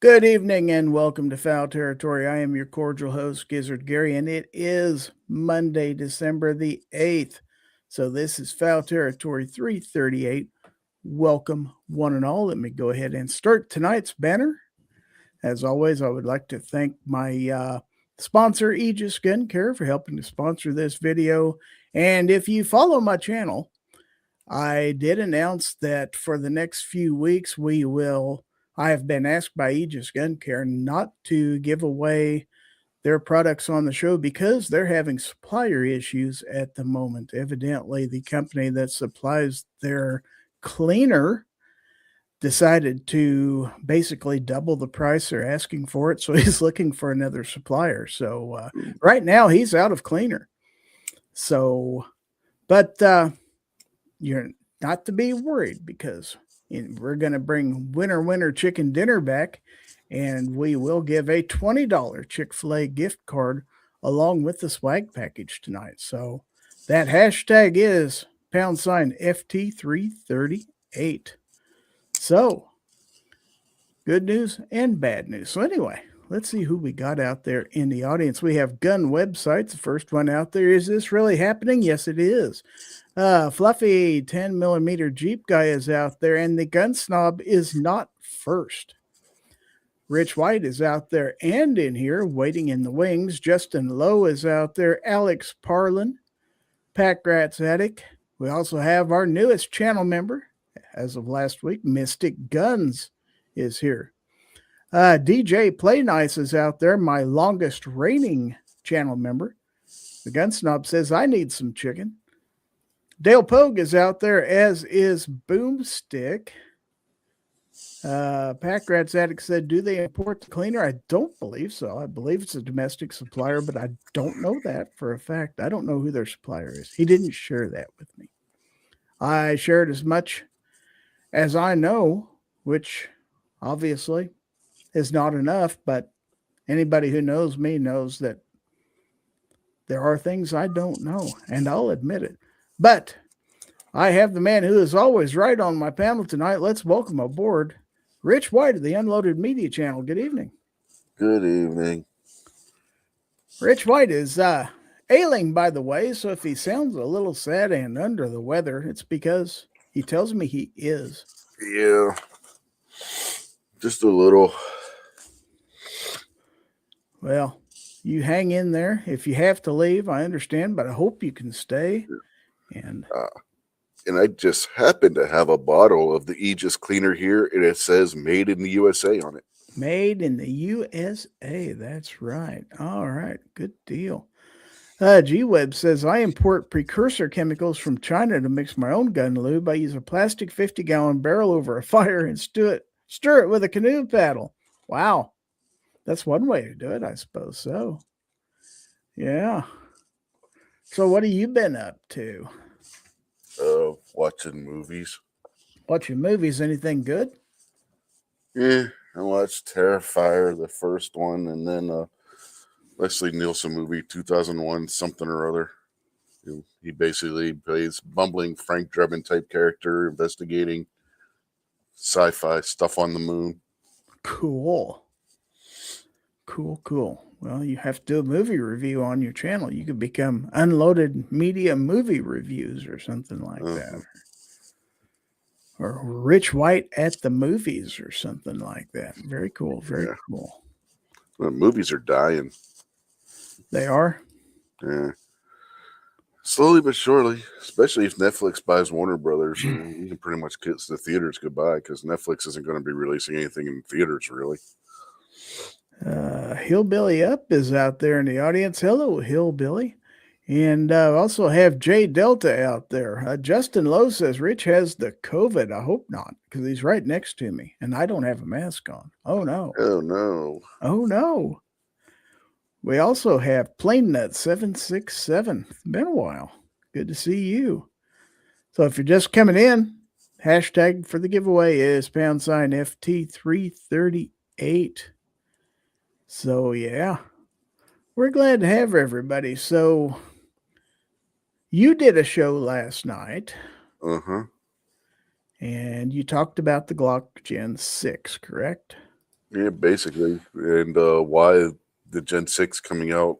Good evening and welcome to Fowl Territory. I am your cordial host, Gizzard Gary, and it is Monday, December the 8th. So this is Fowl Territory 338. Welcome, one and all. Let me go ahead and start tonight's banner. As always, I would like to thank my sponsor, Aegis Gun Care, for helping to sponsor this video. And if you follow my channel, I did announce that for the next few weeks, I have been asked by Aegis Gun Care not to give away their products on the show because they're having supplier issues at the moment. Evidently, the company that supplies their cleaner decided to basically double the price they're asking for it, so he's looking for another supplier. So right now, he's out of cleaner. So, but you're not to be worried because we're going to bring Winter Chicken Dinner back, and we will give a $20 Chick-fil-A gift card along with the swag package tonight. So that hashtag is #FT338. So good news and bad news. So anyway, let's see who we got out there in the audience. We have gun websites. The first one out there, is this really happening? Yes, it is. Fluffy 10mm Jeep guy is out there, and the gun snob is not first. Rich White is out there and in here, waiting in the wings. Justin Lowe is out there. Alex Parlin, Pack Rats Attic. We also have our newest channel member, as of last week, Mystic Guns is here. DJ Play Nice is out there, my longest reigning channel member. The gun snob says, I need some chicken. Dale Pogue is out there, as is Boomstick. Pack Rats Addict said, do they import the cleaner? I don't believe so. I believe it's a domestic supplier, but I don't know that for a fact. I don't know who their supplier is. He didn't share that with me. I shared as much as I know, which obviously is not enough, but anybody who knows me knows that there are things I don't know, and I'll admit it. But I have the man who is always right on my panel tonight. Let's welcome aboard Rich White of the Unloaded Media Channel. Good evening. Good evening. Rich White is ailing, by the way, so if he sounds a little sad and under the weather, it's because he tells me he is. Yeah, just a little. Well, you hang in there. If you have to leave, I understand, but I hope you can stay. And I just happen to have a bottle of the Aegis cleaner here, and it says "Made in the USA" on it. Made in the USA. That's right. All right. Good deal. G-Web says, I import precursor chemicals from China to mix my own gun lube. I use a plastic 50-gallon barrel over a fire and stir it with a canoe paddle. Wow. That's one way to do it, I suppose so. Yeah. So what have you been up to? Watching movies. Watching movies? Anything good? Yeah, I watched Terrifier, the first one, and then Leslie Nielsen movie, 2001, something or other. He basically plays bumbling Frank Drebin type character, investigating sci-fi stuff on the moon. Cool. Well, you have to do a movie review on your channel. You could become Unloaded Media Movie Reviews or something like that. Or Rich White at the Movies or something like that. Very cool. Very cool. Well, movies are dying. They are? Yeah. Slowly but surely, especially if Netflix buys Warner Brothers, you can pretty much kiss the theaters goodbye because Netflix isn't going to be releasing anything in theaters, really. Hillbilly Up is out there in the audience. Hello, Hillbilly. And also have Jay Delta out there. Justin Lowe says, Rich has the COVID. I hope not, because he's right next to me, and I don't have a mask on. Oh, no. Oh, no. Oh, no. We also have PlaneNut767. It's been a while. Good to see you. So if you're just coming in, hashtag for the giveaway is #FT338. So, yeah, we're glad to have everybody. So, you did a show last night. Uh-huh. And you talked about the Glock Gen 6, correct? Yeah, basically. And why the Gen 6 coming out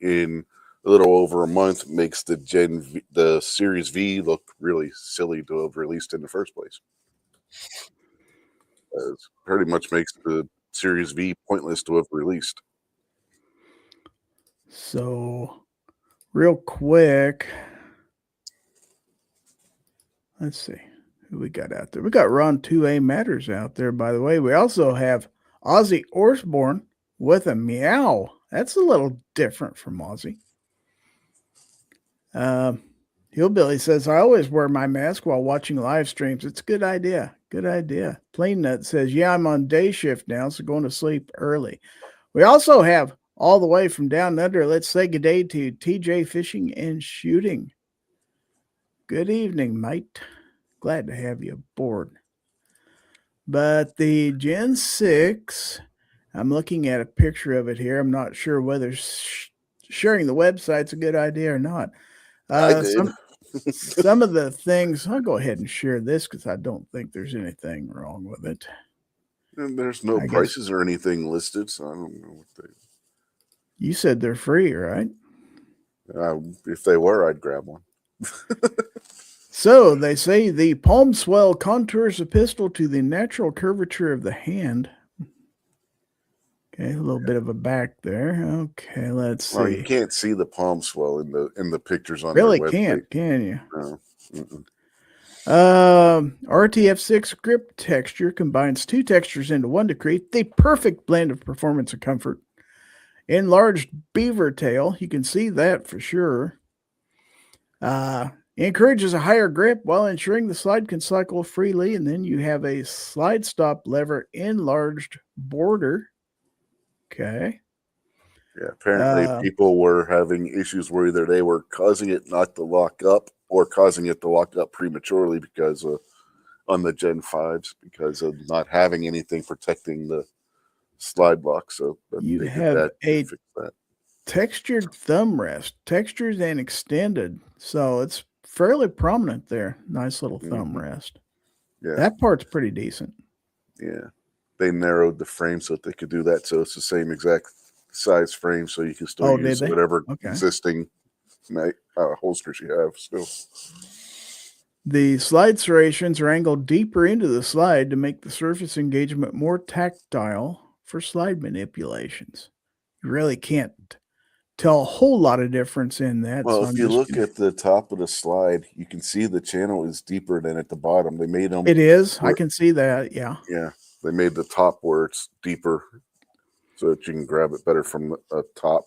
in a little over a month makes the Series V look really silly to have released in the first place. It pretty much makes the Series V pointless to have released. So, real quick, let's see who we got out there. We got Ron 2A Matters out there, by the way. We also have Ozzy Osbourne with a meow. That's a little different from Ozzy. Hillbilly says, I always wear my mask while watching live streams. It's a good idea. Good idea. Plain Nut says, yeah, I'm on day shift now, so going to sleep early. We also have all the way from down under. Let's say good day to TJ Fishing and Shooting. Good evening, mate. Glad to have you aboard. But the Gen 6, I'm looking at a picture of it here. I'm not sure whether sharing the website's a good idea or not. I did. Some of the things, I'll go ahead and share this because I don't think there's anything wrong with it. And there's no I guess prices or anything listed, so I don't know what you said they're free, right? if they were, I'd grab one. So they say the palm swell contours the pistol to the natural curvature of the hand. Okay, a little bit of a back there. Okay, let's see. Well, you can't see the palm swell in the pictures on Really their website. can't, can you? No. Mm-mm. RTF6 grip texture combines two textures into one to create the perfect blend of performance and comfort. Enlarged beaver tail, you can see that for sure. Encourages a higher grip while ensuring the slide can cycle freely. And then you have a slide stop lever enlarged border. Okay. Yeah, apparently people were having issues where either they were causing it not to lock up or causing it to lock up prematurely because on the Gen 5s because of not having anything protecting the slide lock. So You they have did that to a fix that. textured thumb rest, textured and extended. So it's fairly prominent there. Nice little thumb rest. Yeah. That part's pretty decent. Yeah. They narrowed the frame so that they could do that. So it's the same exact size frame. So you can still use whatever existing holsters you have still. The slide serrations are angled deeper into the slide to make the surface engagement more tactile for slide manipulations. You really can't tell a whole lot of difference in that. Well, if you look at the top of the slide, you can see the channel is deeper than at the bottom. They made them. It is. I can see that. Yeah. Yeah. They made the top where it's deeper so that you can grab it better from the top.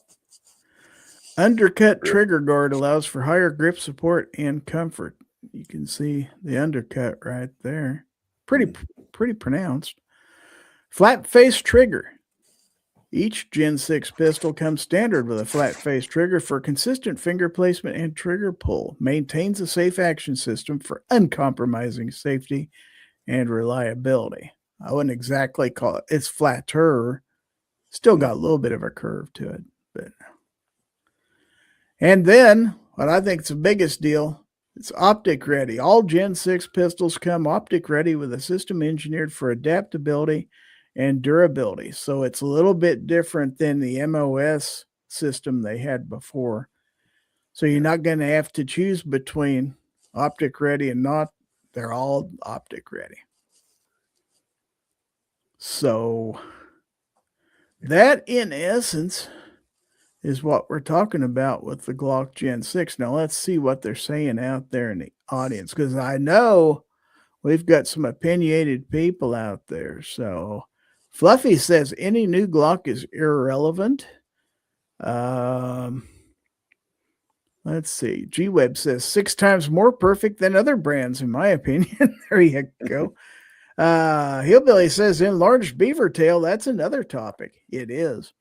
Undercut trigger guard allows for higher grip support and comfort. You can see the undercut right there. Pretty pronounced. Flat face trigger. Each Gen 6 pistol comes standard with a flat face trigger for consistent finger placement and trigger pull. Maintains a safe action system for uncompromising safety and reliability. I wouldn't exactly call it. It's flatter. Still got a little bit of a curve to it. And then, what I think is the biggest deal, it's optic ready. All Gen 6 pistols come optic ready with a system engineered for adaptability and durability. So it's a little bit different than the MOS system they had before. So you're not going to have to choose between optic ready and not. They're all optic ready. So that, in essence, is what we're talking about with the Glock Gen 6. Now, let's see what they're saying out there in the audience, because I know we've got some opinionated people out there. So Fluffy says any new Glock is irrelevant. Let's see. G-Web says 6 times more perfect than other brands, in my opinion. There you go. Hillbilly says enlarged beaver tail. That's another topic. It is.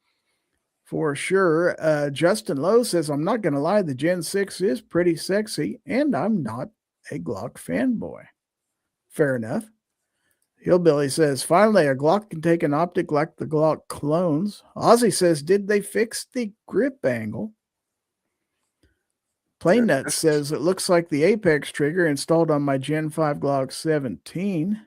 For sure. Justin Lowe says, I'm not going to lie, the Gen 6 is pretty sexy, and I'm not a Glock fanboy. Fair enough. Hillbilly says, finally, a Glock can take an optic like the Glock clones. Ozzy says, did they fix the grip angle? Plain Nut says, it looks like the Apex trigger installed on my Gen 5 Glock 17.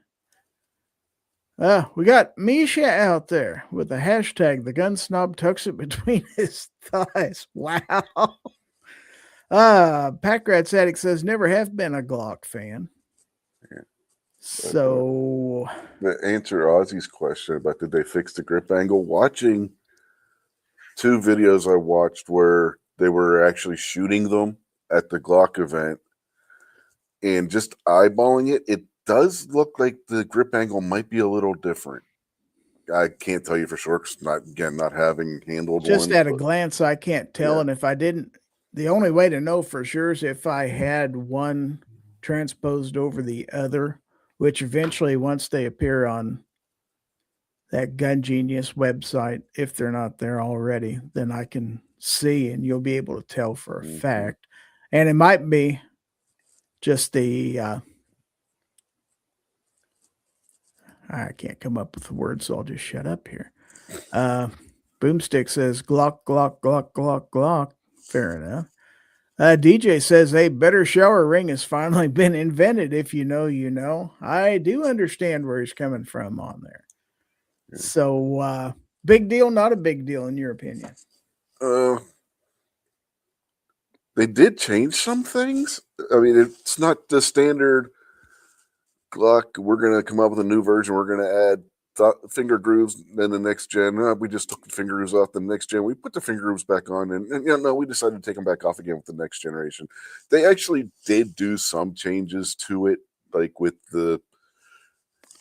We got Misha out there with the hashtag the gun snob tucks it between his thighs. Wow. Pack Rat Addict says never have been a Glock fan. Yeah. So To answer Ozzy's question about did they fix the grip angle, watching two videos I watched where they were actually shooting them at the Glock event and just eyeballing it, it does look like the grip angle might be a little different. I can't tell you for sure because not having handled just one. at a glance, I can't tell. Yeah. And if I didn't, the only way to know for sure is if I had one transposed over the other, which eventually, once they appear on that Gun Genius website, if they're not there already, then I can see and you'll be able to tell for a fact. And it might be just the I can't come up with the word, so I'll just shut up here. Boomstick says Glock, Glock, Glock, Glock, Glock. Fair enough. DJ says a better shower ring has finally been invented. If you know, you know. I do understand where he's coming from on there. Yeah. So, big deal, not a big deal, in your opinion? They did change some things. I mean, it's not the standard Glock. We're going to come up with a new version. We're going to add finger grooves. Then the next gen, we just took the finger grooves off. The next gen, we put the finger grooves back on. And no, we decided to take them back off again with the next generation. They actually did do some changes to it, like with the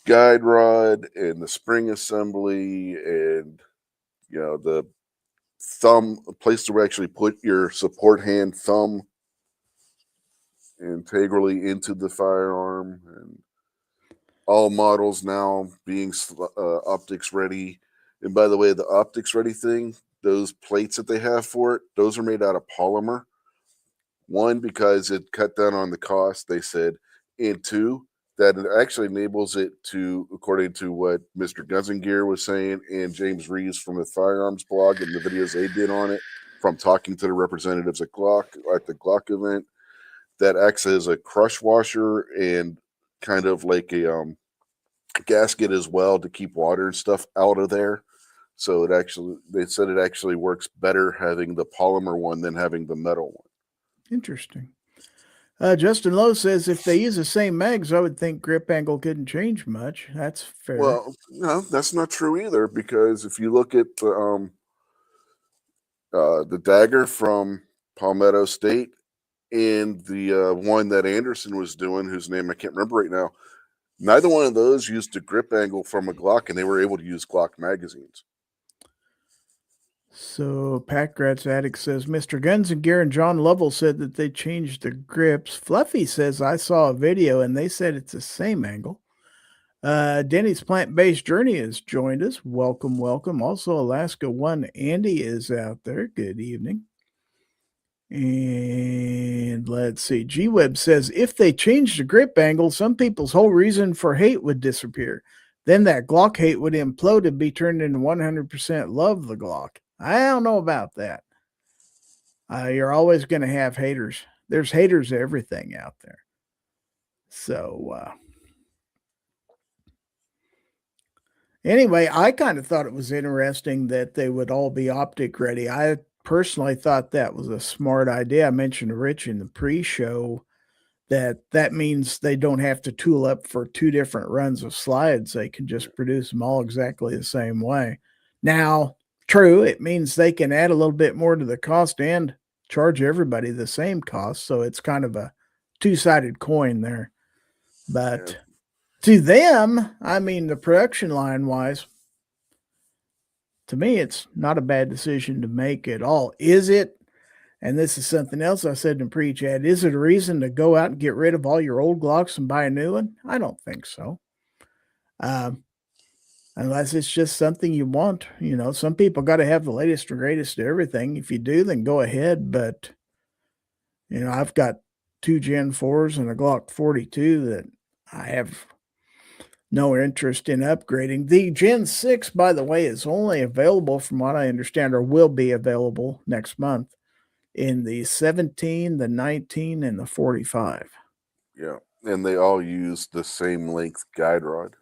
guide rod and the spring assembly and, the thumb place to actually put your support hand thumb integrally into the firearm, and all models now being optics ready. And by the way, the optics ready thing, those plates that they have for it, those are made out of polymer. One, because it cut down on the cost, they said, and two, that it actually enables it to, according to what Mr. Gizzard Gary was saying and James Reeves from the Firearms blog and the videos they did on it, from talking to the representatives at the Glock event, that acts as a crush washer and kind of like a gasket as well to keep water and stuff out of there. So they said it actually works better having the polymer one than having the metal one. Interesting. Justin Lowe says if they use the same mags, I would think grip angle couldn't change much. That's fair. Well, no, that's not true either, because if you look at the dagger from Palmetto State and the one that Anderson was doing, whose name I can't remember right now, neither one of those used a grip angle from a Glock, and they were able to use Glock magazines. So Pack Rat's Addict says Mr. Guns and Gear and John Lovell said that they changed the grips. Fluffy says I saw a video and they said it's the same angle. Denny's Plant-Based Journey has joined us. Welcome, welcome. Also, Alaska One Andy is out there. Good evening. And let's see. G-Web says if they changed the grip angle, some people's whole reason for hate would disappear. Then that Glock hate would implode and be turned into 100% love the Glock. I don't know about that. You're always going to have haters. There's haters of everything out there. So, anyway, I kind of thought it was interesting that they would all be optic ready. I personally thought that was a smart idea. I mentioned to Rich in the pre-show that means they don't have to tool up for two different runs of slides. They can just produce them all exactly the same way. Now, true, it means they can add a little bit more to the cost and charge everybody the same cost. So it's kind of a two-sided coin there. But to them, I mean, the production line wise, to me, it's not a bad decision to make at all. Is it? And this is something else I said in pre-chat. Is it a reason to go out and get rid of all your old Glocks and buy a new one? I don't think so. Unless it's just something you want. Some people got to have the latest and greatest of everything. If you do, then go ahead. But, I've got two Gen 4s and a Glock 42 that I have no interest in upgrading. The Gen 6, by the way, is only available, from what I understand, or will be available next month, in the 17, the 19, and the 45. Yeah, and they all use the same length guide rod.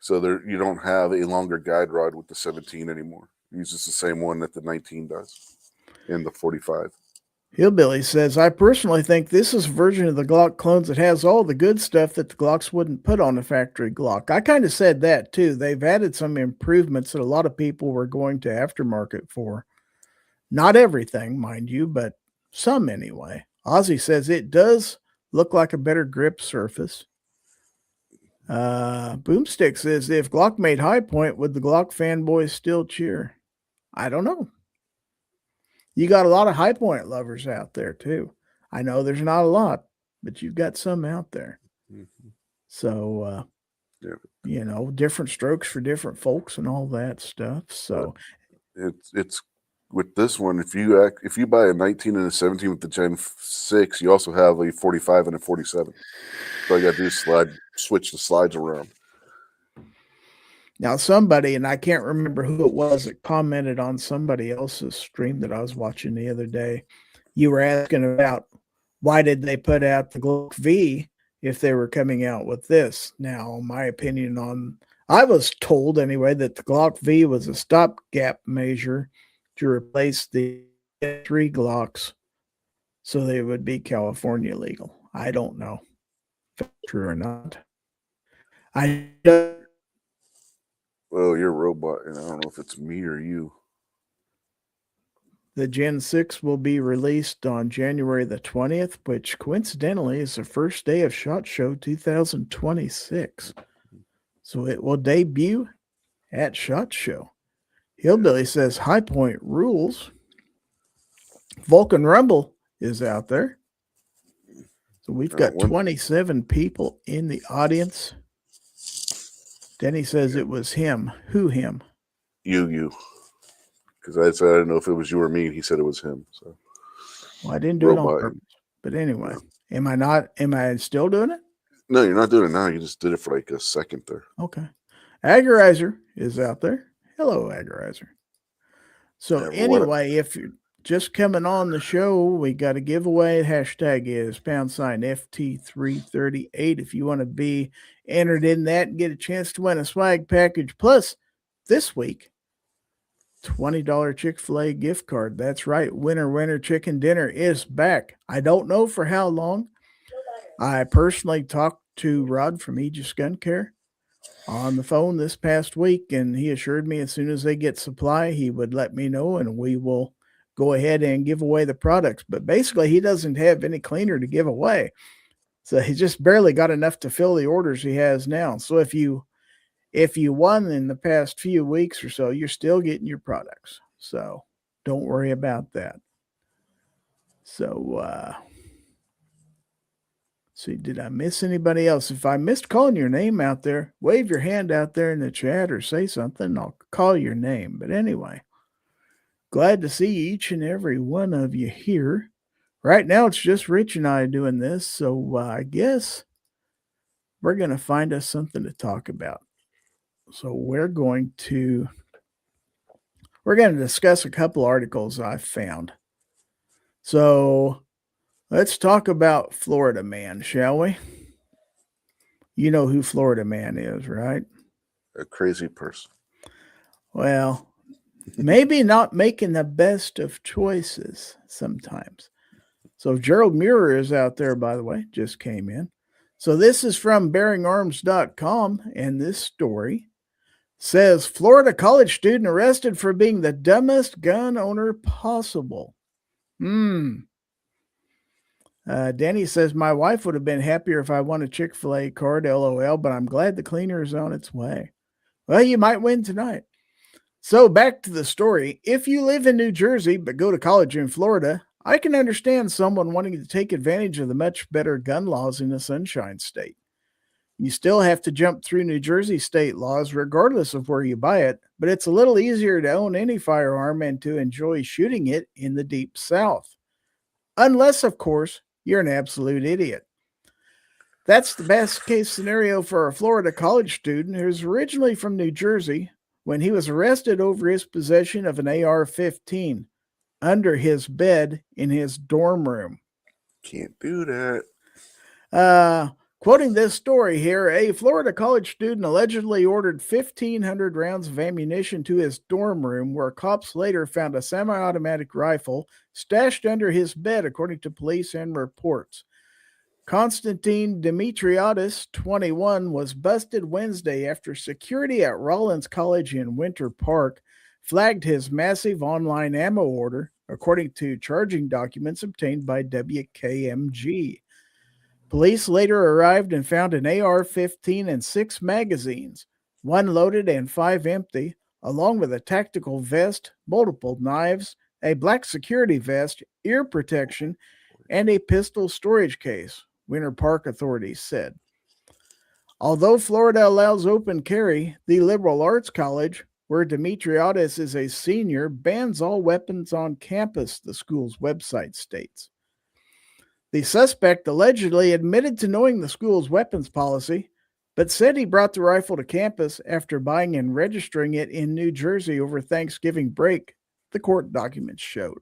So there, you don't have a longer guide rod with the 17 anymore. It uses the same one that the 19 does in the 45. Hillbilly says, I personally think this is a version of the Glock clones that has all the good stuff that the Glocks wouldn't put on a factory Glock. I kind of said that too. They've added some improvements that a lot of people were going to aftermarket for. Not everything, mind you, but some anyway. Ozzy says it does look like a better grip surface. Boomstick says, if Glock made High Point, would the Glock fanboys still cheer? I don't know. You got a lot of High Point lovers out there too. I know there's not a lot, but you've got some out there. Mm-hmm. So, different strokes for different folks and all that stuff. So it's with this one. If you buy a 19 and a 17 with the Gen 6, you also have a 45 and a 47. So all you got to do is switch the slides around. Now, somebody, and I can't remember who it was, that commented on somebody else's stream that I was watching the other day. You were asking about why did they put out the Glock V if they were coming out with this. Now, my opinion I was told anyway that the Glock V was a stopgap measure to replace the 3 Glocks so they would be California legal. I don't know if that's true or not. Well, you're a robot, and I don't know if it's me or you. The Gen 6 will be released on January the 20th, which coincidentally is the first day of SHOT Show 2026. So it will debut at SHOT Show. Hillbilly says High Point rules. Vulcan Rumble is out there. So we've got 27 people in the audience. Denny says it was him. Who him? You. Because I said I didn't know if it was you or me, and he said it was him. So, well, I didn't do it on purpose. But anyway, Am I still doing it? No, you're not doing it now. You just did it for like a second there. Okay. Agorizer is out there. Hello, Agorizer. So anyway, if you're just coming on the show, we got a giveaway. Hashtag is #FT338 if you want to be entered in that and get a chance to win a swag package. Plus, this week, $20 Chick-fil-A gift card. That's right. Winter Chicken Dinner is back. I don't know for how long. I personally talked to Rod from Aegis Gun Care on the phone this past week, and he assured me as soon as they get supply, he would let me know, and we will go ahead and give away the products. But basically, he doesn't have any cleaner to give away. So he just barely got enough to fill the orders he has now. So if you won in the past few weeks or so, you're still getting your products. So don't worry about that. So, see, did I miss anybody else? If I missed calling your name out there, wave your hand out there in the chat or say something. I'll call your name. But anyway, glad to see each and every one of you here. Right now, it's just Rich and I doing this. So I guess we're going to find us something to talk about. So we're going to discuss a couple articles I've found. So let's talk about Florida Man, shall we? You know who Florida Man is, right? A crazy person. Well, maybe not making the best of choices sometimes. So Gerald Muir is out there, by the way, just came in. So this is from bearingarms.com, and this story says Florida college student arrested for being the dumbest gun owner possible. Danny says, my wife would have been happier if I won a Chick-fil-A card, LOL, but I'm glad the cleaner is on its way. Well, you might win tonight. So back to the story. If you live in New Jersey but go to college in Florida, I can understand someone wanting to take advantage of the much better gun laws in the Sunshine State. You still have to jump through New Jersey state laws regardless of where you buy it, but it's a little easier to own any firearm and to enjoy shooting it in the deep South. Unless, of course, you're an absolute idiot. That's the best case scenario for a Florida college student who's originally from New Jersey when he was arrested over his possession of an AR-15 under his bed in his dorm room. Can't do that. Quoting this story here, a Florida college student allegedly ordered 1,500 rounds of ammunition to his dorm room, where cops later found a semi automatic rifle stashed under his bed, according to police and reports. Konstantin Dimitriadis, 21, was busted Wednesday after security at Rollins College in Winter Park flagged his massive online ammo order, according to charging documents obtained by WKMG. Police later arrived and found an AR-15 and 6 magazines, 1 loaded and 5 empty, along with a tactical vest, multiple knives, a black security vest, ear protection, and a pistol storage case, Winter Park authorities said. Although Florida allows open carry, the liberal arts college, where Dimitriadis is a senior, bans all weapons on campus, the school's website states. The suspect allegedly admitted to knowing the school's weapons policy, but said he brought the rifle to campus after buying and registering it in New Jersey over Thanksgiving break, the court documents showed.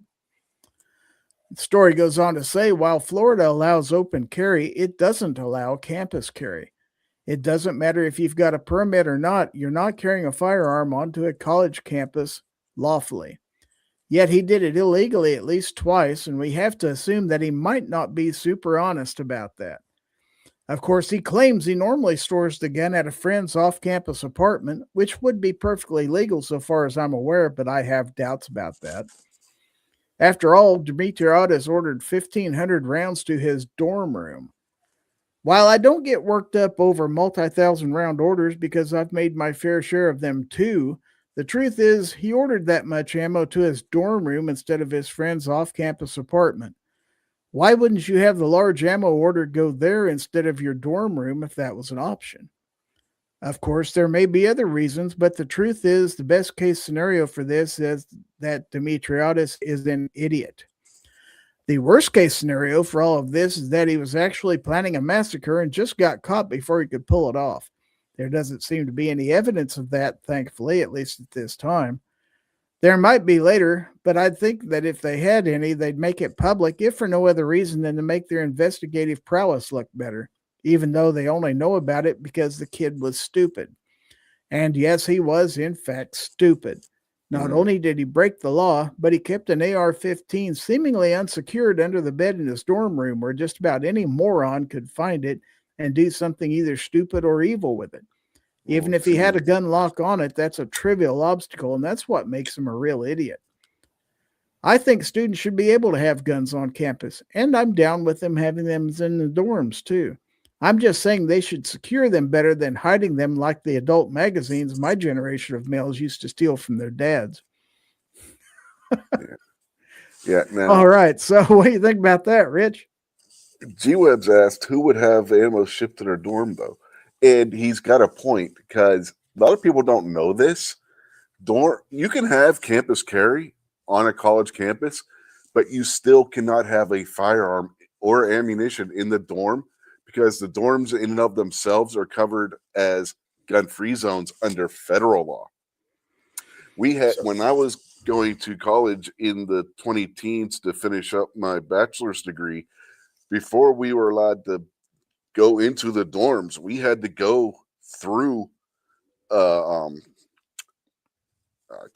The story goes on to say, while Florida allows open carry, it doesn't allow campus carry. It doesn't matter if you've got a permit or not, you're not carrying a firearm onto a college campus lawfully. Yet he did it illegally at least twice, and we have to assume that he might not be super honest about that. Of course, he claims he normally stores the gun at a friend's off-campus apartment, which would be perfectly legal so far as I'm aware, but I have doubts about that. After all, Dimitriadis ordered 1,500 rounds to his dorm room. While I don't get worked up over multi-thousand round orders because I've made my fair share of them too, the truth is, he ordered that much ammo to his dorm room instead of his friend's off-campus apartment. Why wouldn't you have the large ammo order go there instead of your dorm room if that was an option? Of course, there may be other reasons, but the truth is the best case scenario for this is that Dimitriadis is an idiot. The worst case scenario for all of this is that he was actually planning a massacre and just got caught before he could pull it off. There doesn't seem to be any evidence of that, thankfully, at least at this time. There might be later, but I'd think that if they had any, they'd make it public, if for no other reason than to make their investigative prowess look better, even though they only know about it because the kid was stupid. And yes, he was, in fact, stupid. Not only did he break the law, but he kept an AR-15 seemingly unsecured under the bed in his dorm room where just about any moron could find it and do something either stupid or evil with it. Even if he had a gun lock on it, that's a trivial obstacle, and that's what makes him a real idiot. I think students should be able to have guns on campus, and I'm down with them having them in the dorms too. I'm just saying they should secure them better than hiding them like the adult magazines my generation of males used to steal from their dads. Yeah. Now, all right, so what do you think about that, Rich? G-Webs asked who would have ammo shipped to their dorm, though. And he's got a point because a lot of people don't know this. You can have campus carry on a college campus, but you still cannot have a firearm or ammunition in the dorm because the dorms in and of themselves are covered as gun-free zones under federal law. When I was going to college in the 2010s to finish up my bachelor's degree, before we were allowed to go into the dorms, we had to go through I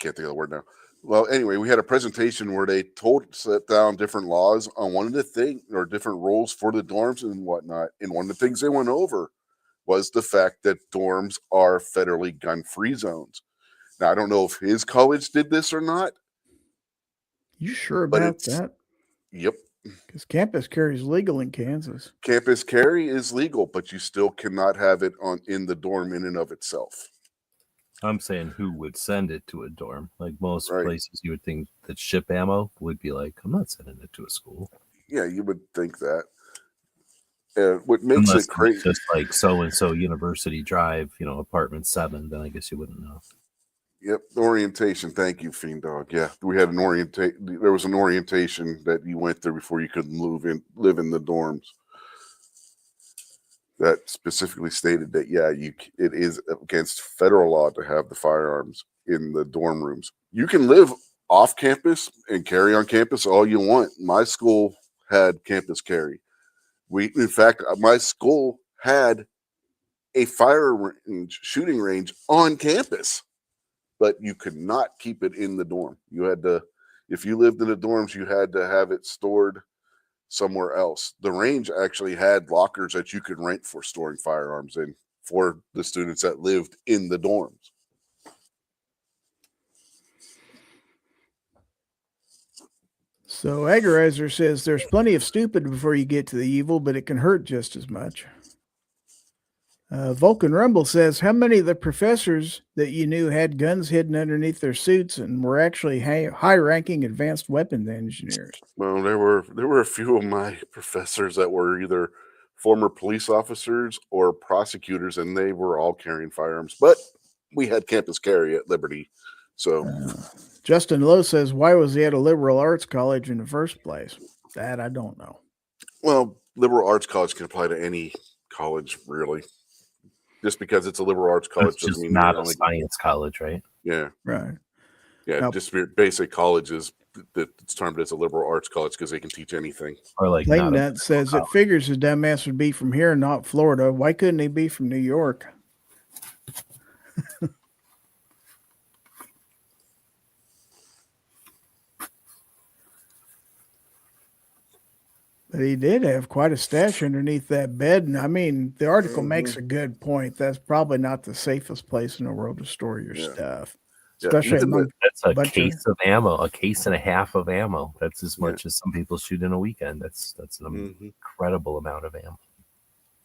can't think of the word now. Well, anyway, we had a presentation where they set down different laws on one of the things or different rules for the dorms and whatnot. And one of the things they went over was the fact that dorms are federally gun-free zones. Now, I don't know if his college did this or not. You sure about that? Yep. Because campus carry is legal in Kansas. Campus carry is legal, but you still cannot have it in the dorm in and of itself. I'm saying who would send it to a dorm? Like most places, you would think that ship ammo would be like, I'm not sending it to a school. Yeah, you would think that. What makes Unless it crazy, just like so and so University Drive, apartment 7, then I guess you wouldn't know. Yep, orientation. Thank you, Fiend Dog. Yeah, we had an orientation. There was an orientation that you went through before you could live in the dorms. That specifically stated that it is against federal law to have the firearms in the dorm rooms. You can live off campus and carry on campus all you want. My school had campus carry. In fact, my school had a shooting range on campus, but you could not keep it in the dorm. You had to, if you lived in the dorms, you had to have it stored somewhere else. The range actually had lockers that you could rent for storing firearms in for the students that lived in the dorms. So Agorizer says there's plenty of stupid before you get to the evil, but it can hurt just as much. Vulcan Rumble says, how many of the professors that you knew had guns hidden underneath their suits and were actually high-ranking advanced weapons engineers? Well, there were a few of my professors that were either former police officers or prosecutors, and they were all carrying firearms. But we had campus carry at Liberty, so. Justin Lowe says, why was he at a liberal arts college in the first place? That I don't know. Well, liberal arts college can apply to any college, really. Just because it's a liberal arts college It's just not a science college, right? Yeah. Right. Yeah, Now, just basic colleges that it's termed as a liberal arts college because they can teach anything. Or like Plain Nut says it figures his dumbass would be from here, not Florida. Why couldn't he be from New York? But he did have quite a stash underneath that bed. And I mean, the article makes a good point. That's probably not the safest place in the world to store your stuff. Especially that's a case of ammo, a case and a half of ammo. That's as much as some people shoot in a weekend. That's an incredible amount of ammo.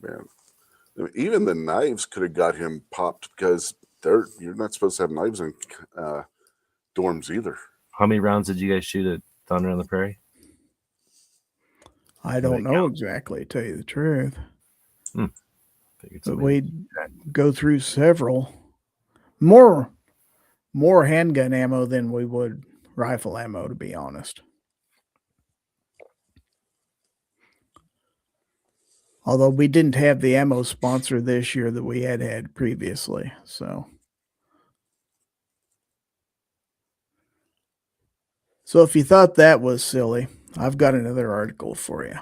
Yeah. Even the knives could have got him popped because you're not supposed to have knives in dorms either. How many rounds did you guys shoot at Thunder on the Prairie? I don't know exactly, to tell you the truth. But we go through several. More handgun ammo than we would rifle ammo, to be honest. Although we didn't have the ammo sponsor this year that we had previously. So if you thought that was silly, I've got another article for you.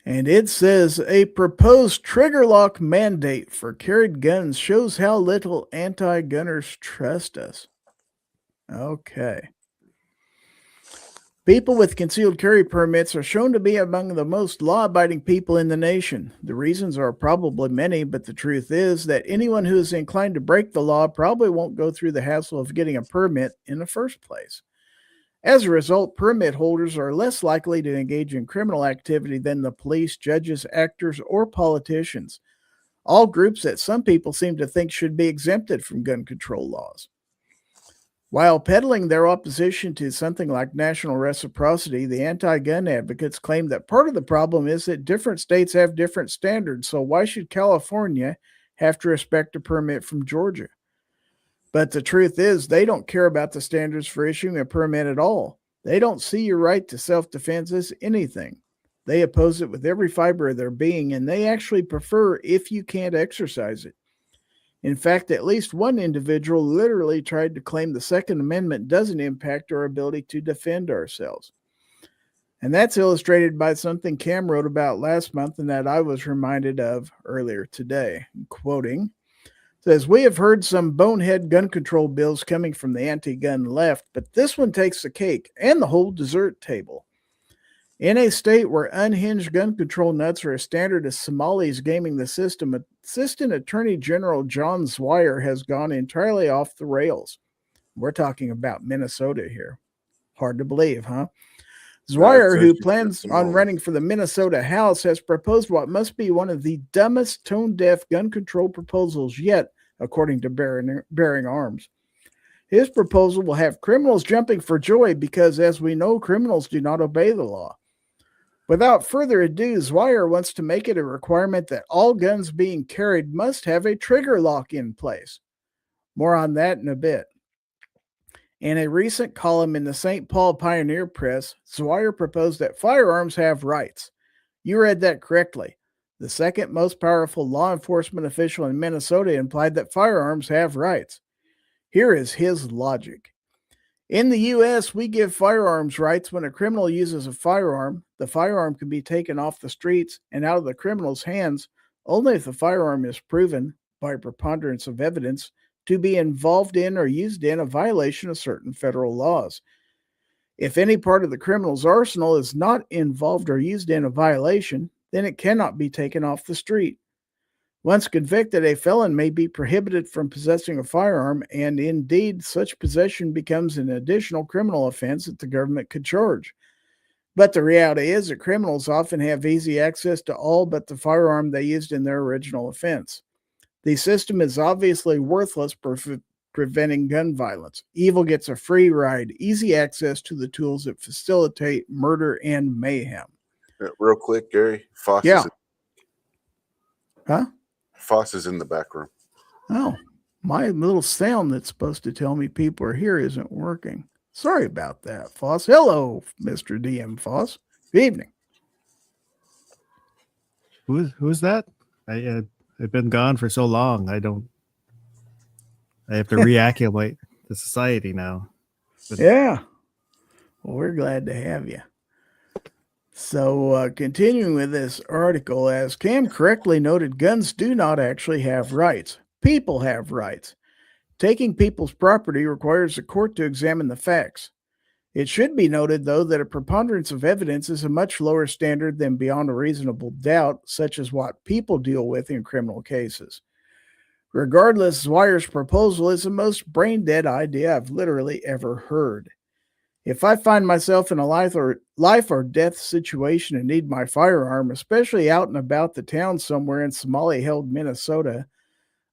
And it says a proposed trigger lock mandate for carried guns shows how little anti-gunners trust us. Okay. People with concealed carry permits are shown to be among the most law-abiding people in the nation. The reasons are probably many, but the truth is that anyone who is inclined to break the law probably won't go through the hassle of getting a permit in the first place. As a result, permit holders are less likely to engage in criminal activity than the police, judges, actors, or politicians, all groups that some people seem to think should be exempted from gun control laws. While peddling their opposition to something like national reciprocity, the anti-gun advocates claim that part of the problem is that different states have different standards, so why should California have to respect a permit from Georgia? But the truth is, they don't care about the standards for issuing a permit at all. They don't see your right to self-defense as anything. They oppose it with every fiber of their being, and they actually prefer if you can't exercise it. In fact, at least one individual literally tried to claim the Second Amendment doesn't impact our ability to defend ourselves. And that's illustrated by something Cam wrote about last month and that I was reminded of earlier today. Quoting, says, we have heard some bonehead gun control bills coming from the anti-gun left, but this one takes the cake and the whole dessert table. In a state where unhinged gun control nuts are as standard as Somalis gaming the system, Assistant Attorney General John Zweier has gone entirely off the rails. We're talking about Minnesota here. Hard to believe, huh? Zweier, who plans on running for the Minnesota House, has proposed what must be one of the dumbest tone-deaf gun control proposals yet, according to Bearing Arms. His proposal will have criminals jumping for joy because, as we know, criminals do not obey the law. Without further ado, Zweier wants to make it a requirement that all guns being carried must have a trigger lock in place. More on that in a bit. In a recent column in the St. Paul Pioneer Press, Zweier proposed that firearms have rights. You read that correctly. The second most powerful law enforcement official in Minnesota implied that firearms have rights. Here is his logic. In the U.S., we give firearms rights when a criminal uses a firearm. The firearm can be taken off the streets and out of the criminal's hands only if the firearm is proven, by preponderance of evidence, to be involved in or used in a violation of certain federal laws. If any part of the criminal's arsenal is not involved or used in a violation, then it cannot be taken off the street. Once convicted, a felon may be prohibited from possessing a firearm, and indeed, such possession becomes an additional criminal offense that the government could charge. But the reality is that criminals often have easy access to all but the firearm they used in their original offense. The system is obviously worthless for preventing gun violence. Evil gets a free ride, easy access to the tools that facilitate murder and mayhem. Real quick, Gary, Foss is in the back room. Oh, my little sound that's supposed to tell me people are here isn't working. Sorry about that, Foss. Hello, Mr. DM Foss. Good evening. Who's that? I've been gone for so long. I have to reacclimate to society now. Yeah. Well, we're glad to have you. So, continuing with this article, as Cam correctly noted, guns do not actually have rights. People have rights. Taking people's property requires the court to examine the facts. It should be noted, though, that a preponderance of evidence is a much lower standard than beyond a reasonable doubt, such as what people deal with in criminal cases. Regardless, Zwire's proposal is the most brain-dead idea I've literally ever heard. If I find myself in a life or death situation and need my firearm, especially out and about the town somewhere in Somali-held Minnesota,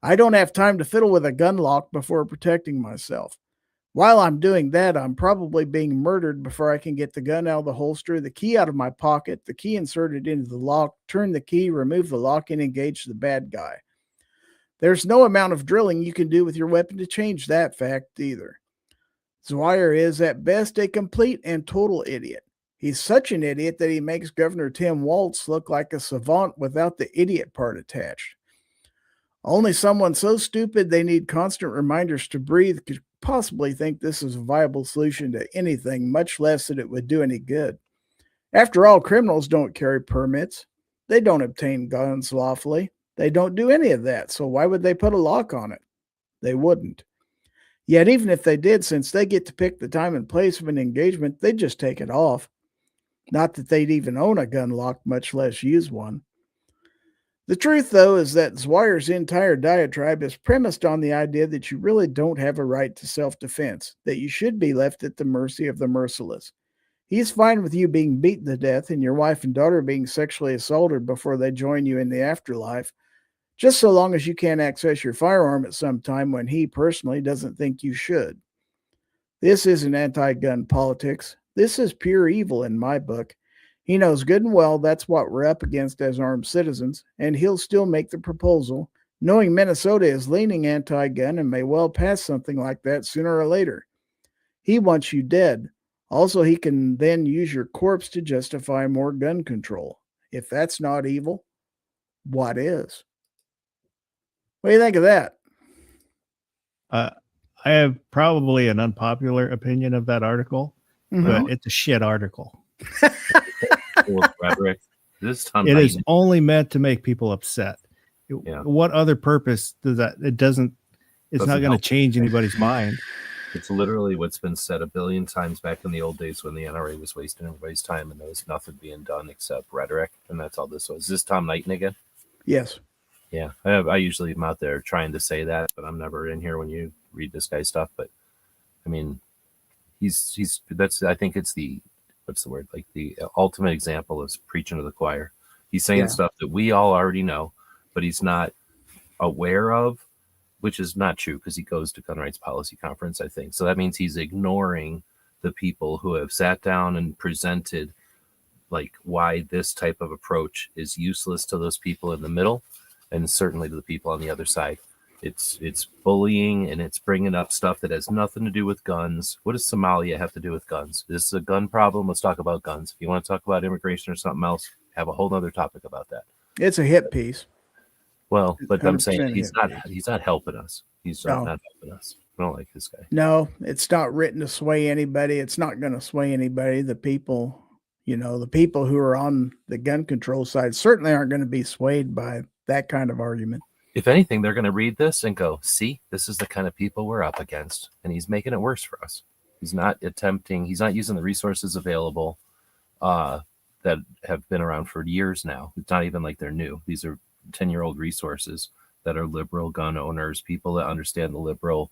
I don't have time to fiddle with a gun lock before protecting myself. While I'm doing that, I'm probably being murdered before I can get the gun out of the holster, the key out of my pocket, the key inserted into the lock, turn the key, remove the lock, and engage the bad guy. There's no amount of drilling you can do with your weapon to change that fact either. Zwire is, at best, a complete and total idiot. He's such an idiot that he makes Governor Tim Walz look like a savant without the idiot part attached. Only someone so stupid they need constant reminders to breathe could possibly think this is a viable solution to anything, much less that it would do any good. After all, criminals don't carry permits. They don't obtain guns lawfully. They don't do any of that, so why would they put a lock on it? They wouldn't. Yet even if they did, since they get to pick the time and place of an engagement, they'd just take it off. Not that they'd even own a gun lock, much less use one. The truth, though, is that Zwire's entire diatribe is premised on the idea that you really don't have a right to self-defense, that you should be left at the mercy of the merciless. He's fine with you being beaten to death and your wife and daughter being sexually assaulted before they join you in the afterlife, just so long as you can't access your firearm at some time when he personally doesn't think you should. This isn't anti-gun politics. This is pure evil in my book. He knows good and well that's what we're up against as armed citizens, and he'll still make the proposal, knowing Minnesota is leaning anti-gun and may well pass something like that sooner or later. He wants you dead. Also, he can then use your corpse to justify more gun control. If that's not evil, what is? What do you think of that? I have probably an unpopular opinion of that artical, but it's a shit article. Rhetoric. It is only meant to make people upset. What other purpose does that? It's not going to change anybody's mind. It's literally what's been said a billion times back in the old days when the NRA was wasting everybody's time and there was nothing being done except rhetoric, and that's all this was. Is this Tom Knighton again? Yes. Yeah, I usually am out there trying to say that, but I'm never in here when you read this guy's stuff. But I mean, I think it's the, what's the word? Like the ultimate example of preaching to the choir. He's saying stuff that we all already know, but he's not aware of, which is not true because he goes to gun rights policy conference, I think. So that means he's ignoring the people who have sat down and presented like why this type of approach is useless to those people in the middle and certainly to the people on the other side. It's bullying and it's bringing up stuff that has nothing to do with guns. What does Somalia have to do with guns? This is a gun problem. Let's talk about guns. If you want to talk about immigration or something else, have a whole other topic about that. It's a hit piece. Well, but I'm saying he's not helping us. He's not helping us. I don't like this guy. No, it's not written to sway anybody. It's not going to sway anybody. The people, the people who are on the gun control side certainly aren't going to be swayed by that kind of argument. If anything, they're going to read this and go, see, this is the kind of people we're up against. And he's making it worse for us. He's not using the resources available that have been around for years now. It's not even like they're new. These are 10-year-old resources that are liberal gun owners, people that understand the liberal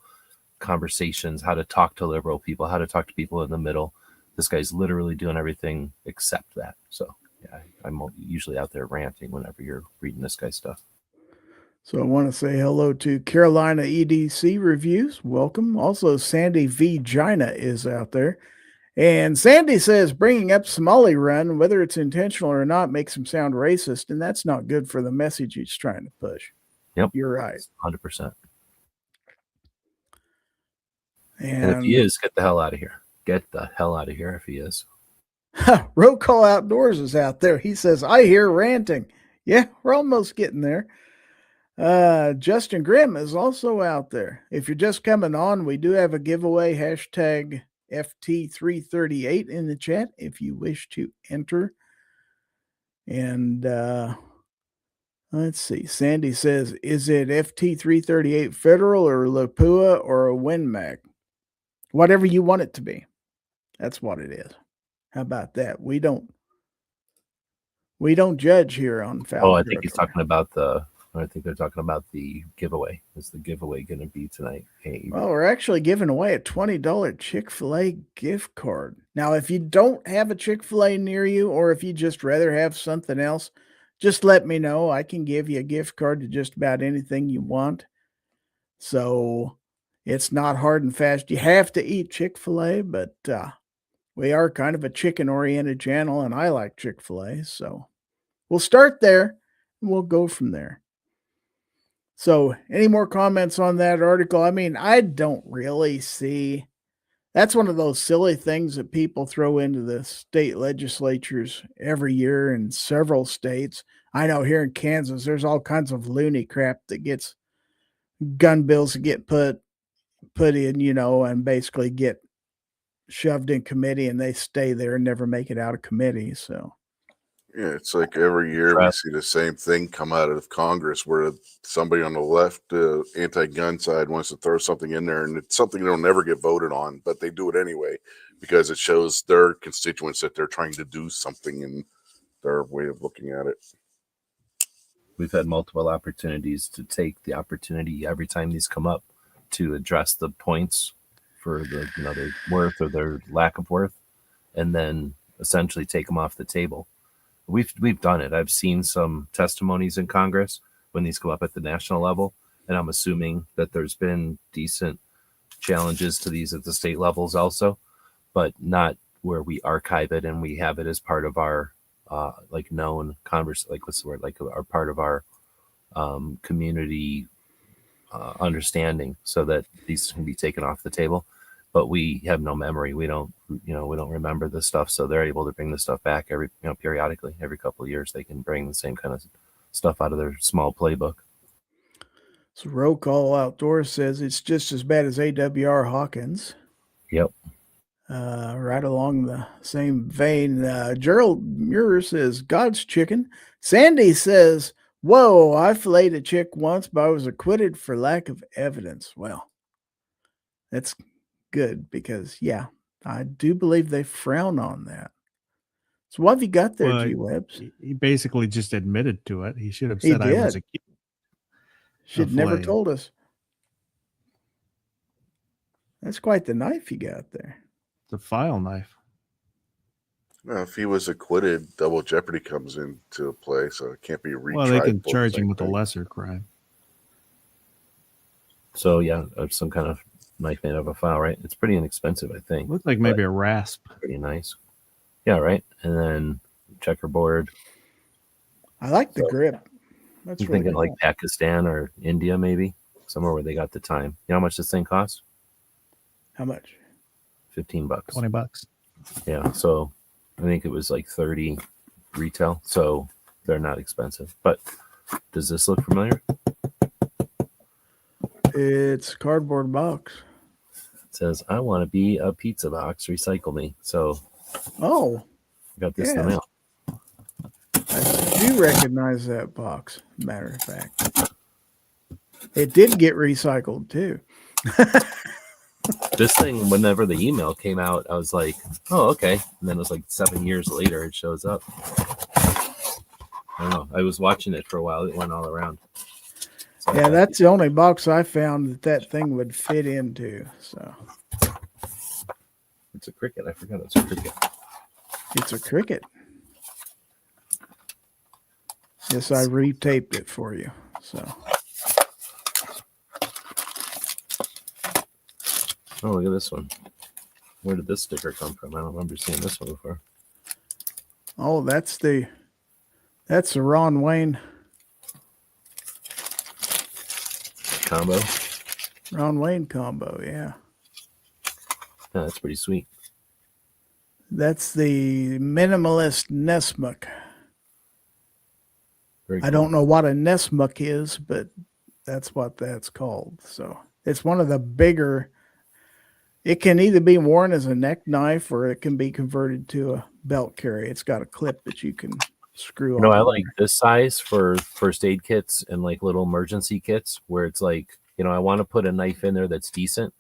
conversations, how to talk to liberal people, how to talk to people in the middle. This guy's literally doing everything except that. So, yeah, I'm usually out there ranting whenever you're reading this guy's stuff. So I want to say hello to Carolina EDC Reviews. Welcome. Also, Sandy V. Gina is out there. And Sandy says bringing up Somali Run, whether it's intentional or not, makes him sound racist, and that's not good for the message he's trying to push. Yep. You're right. 100%. And if he is, get the hell out of here. Get the hell out of here if he is. Road Call Outdoors is out there. He says, I hear ranting. Yeah, we're almost getting there. Justin Grimm is also out there. If you're just coming on, we do have a giveaway, hashtag FT338 in the chat if you wish to enter. And let's see. Sandy says, is it FT338 Federal or Lapua or a WinMac? Whatever you want it to be. That's what it is. How about that? We don't judge here on Fowl. I think he's talking about I think they're talking about the giveaway. Is the giveaway going to be tonight? Hey, well, we're actually giving away a $20 Chick-fil-A gift card. Now, if you don't have a Chick-fil-A near you, or if you just rather have something else, just let me know. I can give you a gift card to just about anything you want. So it's not hard and fast. You have to eat Chick-fil-A, but we are kind of a chicken-oriented channel, and I like Chick-fil-A. So we'll start there, and we'll go from there. So any more comments on that article? I mean, I don't really see. That's one of those silly things that people throw into the state legislatures every year in several states. I know here in Kansas, there's all kinds of loony crap that gets gun bills that get put in, and basically get shoved in committee, and they stay there and never make it out of committee. So. Yeah, it's like every year we see the same thing come out of Congress where somebody on the left, anti-gun side, wants to throw something in there, and it's something that'll never get voted on, but they do it anyway because it shows their constituents that they're trying to do something in their way of looking at it. We've had multiple opportunities to take the opportunity every time these come up to address the points for the their worth or their lack of worth, and then essentially take them off the table. We've done it. I've seen some testimonies in Congress when these come up at the national level, and I'm assuming that there's been decent challenges to these at the state levels also, but not where we archive it and we have it as part of our known converse, our part of our community understanding, so that these can be taken off the table. But we have no memory. We don't remember this stuff. So they're able to bring this stuff back periodically. Every couple of years, they can bring the same kind of stuff out of their small playbook. So Roll Call Outdoors says it's just as bad as AWR Hawkins. Yep. Right along the same vein. Gerald Muir says God's chicken. Sandy says, whoa, I filleted a chick once, but I was acquitted for lack of evidence. Well, that's good because, yeah, I do believe they frown on that. So what have you got there, G-Webs? He basically just admitted to it. He should have said I was a kid. Should never told us. That's quite the knife you got there. It's a file knife. Well, if he was acquitted, double jeopardy comes into play, so it can't be retried. Well, they can charge him with a lesser crime. So, yeah, some kind of knife made of a file, right? It's pretty inexpensive, I think. Looks like maybe a rasp. Pretty nice. Yeah, right. And then checkerboard. I like the grip. That's I'm really thinking cool. like Pakistan or India, maybe somewhere where they got the time. You know how much this thing costs? How much? $15. $20. Yeah. So I think it was like 30 retail. So they're not expensive. But does this look familiar? It's a cardboard box. says, I want to be a pizza box. Recycle me. So, Oh, I got this in the mail. I do recognize that box. Matter of fact, it did get recycled too. This thing, whenever the email came out, I was like, oh, okay. And then it was like 7 years later, it shows up. I don't know. I was watching it for a while. It went all around. So yeah, that's the only box I found that thing would fit into. So it's a cricket. I forgot it's a cricket. It's a cricket. Yes, I retaped it for you. So. Oh, look at this one. Where did this sticker come from? I don't remember seeing this one before. Oh, that's the Ron Wayne Combo. Ron Wayne combo, yeah. Yeah, that's pretty sweet. That's the minimalist Nesmuk. I don't know what a Nesmuk is, but that's what that's called. So it's one of the bigger. It can either be worn as a neck knife or it can be converted to a belt carry. It's got a clip that you can screw on. No, I like this size for first aid kits and like little emergency kits where it's like, I want to put a knife in there that's decent.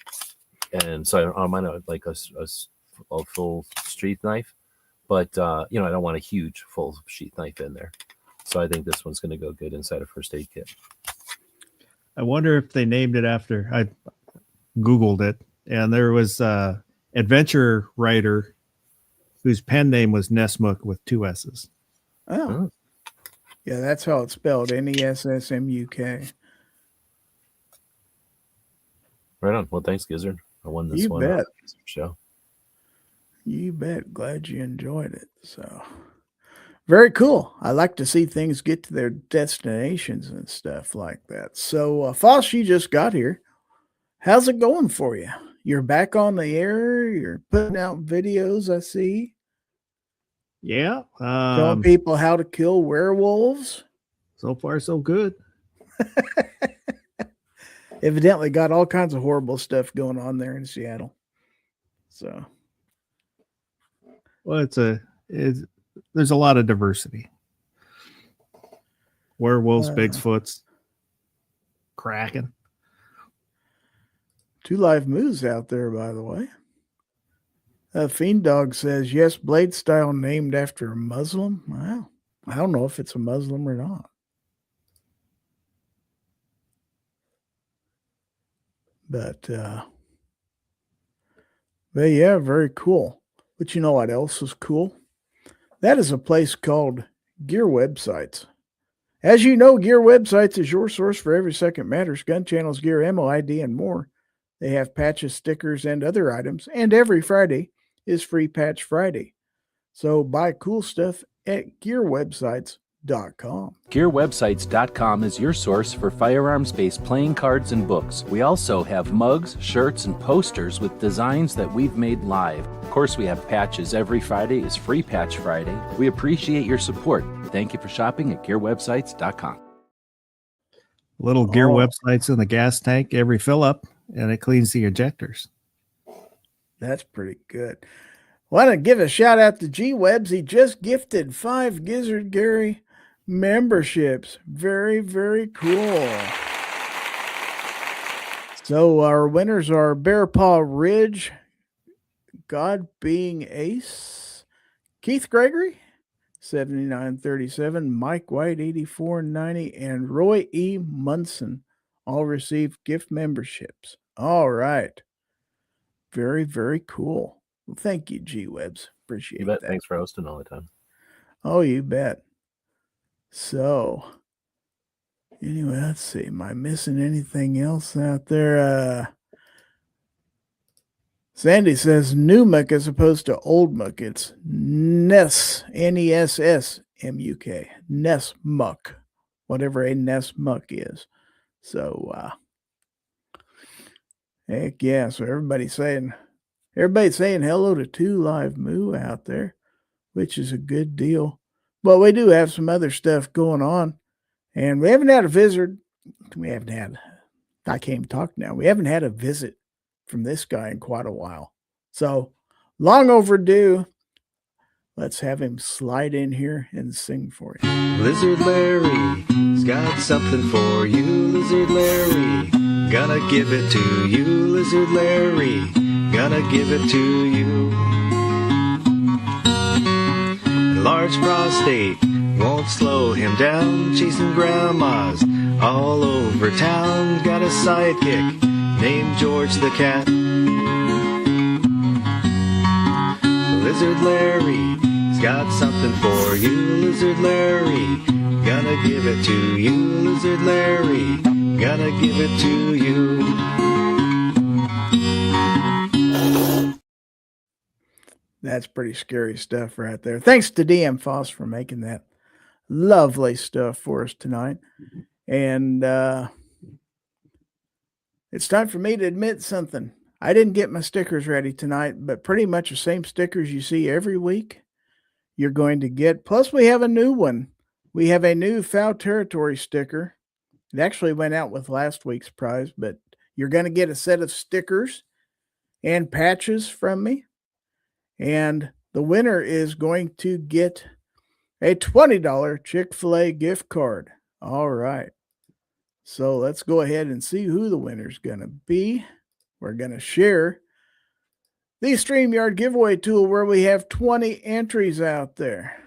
And so I don't mind like a full sheath knife, but I don't want a huge full sheath knife in there. So I think this one's going to go good inside a first aid kit. I wonder if they named it after. I Googled it, and there was a adventure writer whose pen name was Nesmuk with 2 S's. Oh. Yeah, that's how it's spelled. Nessmuk. Right on. Well, thanks, Gizzard. I won this one. You bet. Show. You bet. Glad you enjoyed it. So very cool. I like to see things get to their destinations and stuff like that. So, Foss, you just got here. How's it going for you? You're back on the air. You're putting out videos, I see. Yeah. Telling people how to kill werewolves. So far, so good. Evidently got all kinds of horrible stuff going on there in Seattle. So. Well, there's a lot of diversity. Werewolves, Bigfoots, Kraken. 2 live moose out there, by the way. Fiend Dog says, yes, blade style named after a Muslim. Wow. I don't know if it's a Muslim or not. But yeah, very cool. But you know what else is cool? That is a place called Gear Websites. As you know, Gear Websites is your source for every second matters, gun channels, gear, ammo, ID, and more. They have patches, stickers, and other items. And every Friday is Free Patch Friday. So buy cool stuff at gearwebsites.com. GearWebsites.com is your source for firearms-based playing cards and books. We also have mugs, shirts, and posters with designs that we've made live. Of course, we have patches. Every Friday is Free Patch Friday. We appreciate your support. Thank you for shopping at GearWebsites.com. Little Gear Websites in the gas tank every fill up, and it cleans the ejectors. That's pretty good. Want to give a shout out to G-Webs. He just gifted 5 Gizzard Gary memberships. Very, very cool. So our winners are Bear Paw Ridge, God Being Ace, Keith Gregory, 7937, Mike White, 8490, and Roy E. Munson all received gift memberships. All right. Very, very cool. Well, thank you, G-Webs. Appreciate You bet. that. Thanks for hosting all the time. Oh, you bet. So, anyway, let's see. Am I missing anything else out there? Sandy says new muck as opposed to old muck. It's Ness, Nessmuk, Ness muck, whatever a Ness muck is. So, heck yeah. So everybody's saying hello to 2 Live Moo out there, which is a good deal. But we do have some other stuff going on, and we haven't had a visit. I can't even talk now. We haven't had a visit from this guy in quite a while. So long overdue. Let's have him slide in here and sing for you. Lizard Larry's got something for you, Lizard Larry. Gonna give it to you, Lizard Larry. Gonna give it to you. Large prostate won't slow him down, chasing grandmas all over town. Got a sidekick named George the Cat. Lizard Larry's got something for you, Lizard Larry. Gonna give it to you, Lizard Larry. Gonna give it to you. That's pretty scary stuff right there. Thanks to DM Foss for making that lovely stuff for us tonight. And it's time for me to admit something. I didn't get my stickers ready tonight, but pretty much the same stickers you see every week you're going to get. Plus, we have a new one. We have a new Fowl Territory sticker. It actually went out with last week's prize, but you're going to get a set of stickers and patches from me. And the winner is going to get a $20 Chick-fil-A gift card. All right. So let's go ahead and see who the winner's going to be. We're going to share the StreamYard giveaway tool where we have 20 entries out there.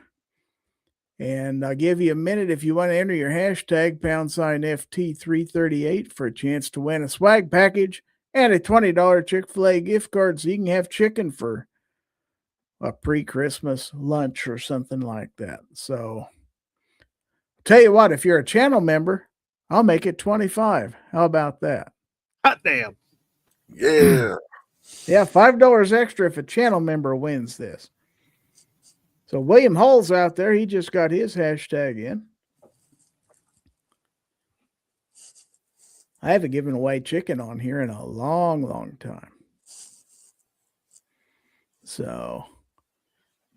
And I'll give you a minute if you want to enter your hashtag #FT338 for a chance to win a swag package and a $20 Chick-fil-A gift card so you can have chicken for a pre-Christmas lunch or something like that. So tell you what, if you're a channel member, I'll make it 25. How about that? Hot damn. Yeah. Yeah, $5 extra if a channel member wins this. So William Hall's out there. He just got his hashtag in. I haven't given away chicken on here in a long, long time. So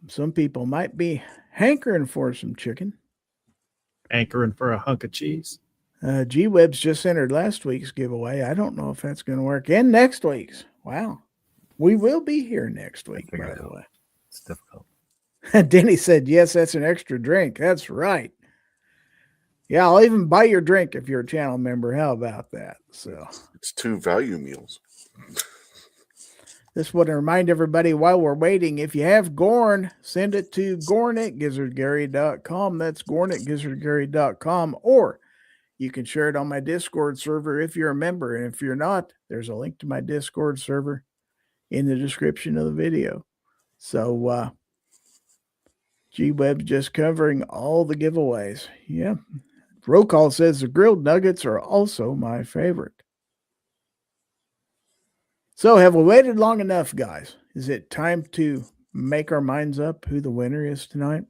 some people might be hankering for some chicken. Anchoring for a hunk of cheese. G-Web's just entered last week's giveaway. I don't know if that's going to work. And next week's. Wow. We will be here next week, by the way. It's difficult. Denny said, yes, that's an extra drink. That's right. Yeah, I'll even buy your drink if you're a channel member. How about that? So It's 2 value meals. Just want to remind everybody while we're waiting, if you have Gorn, send it to gorn@gizzardgary.com. That's gorn@gizzardgary.com. Or you can share it on my Discord server if you're a member. And if you're not, there's a link to my Discord server in the description of the video. So G-Web's just covering all the giveaways. Yeah. Roll call says the grilled nuggets are also my favorite. So have we waited long enough, guys? Is it time to make our minds up who the winner is tonight?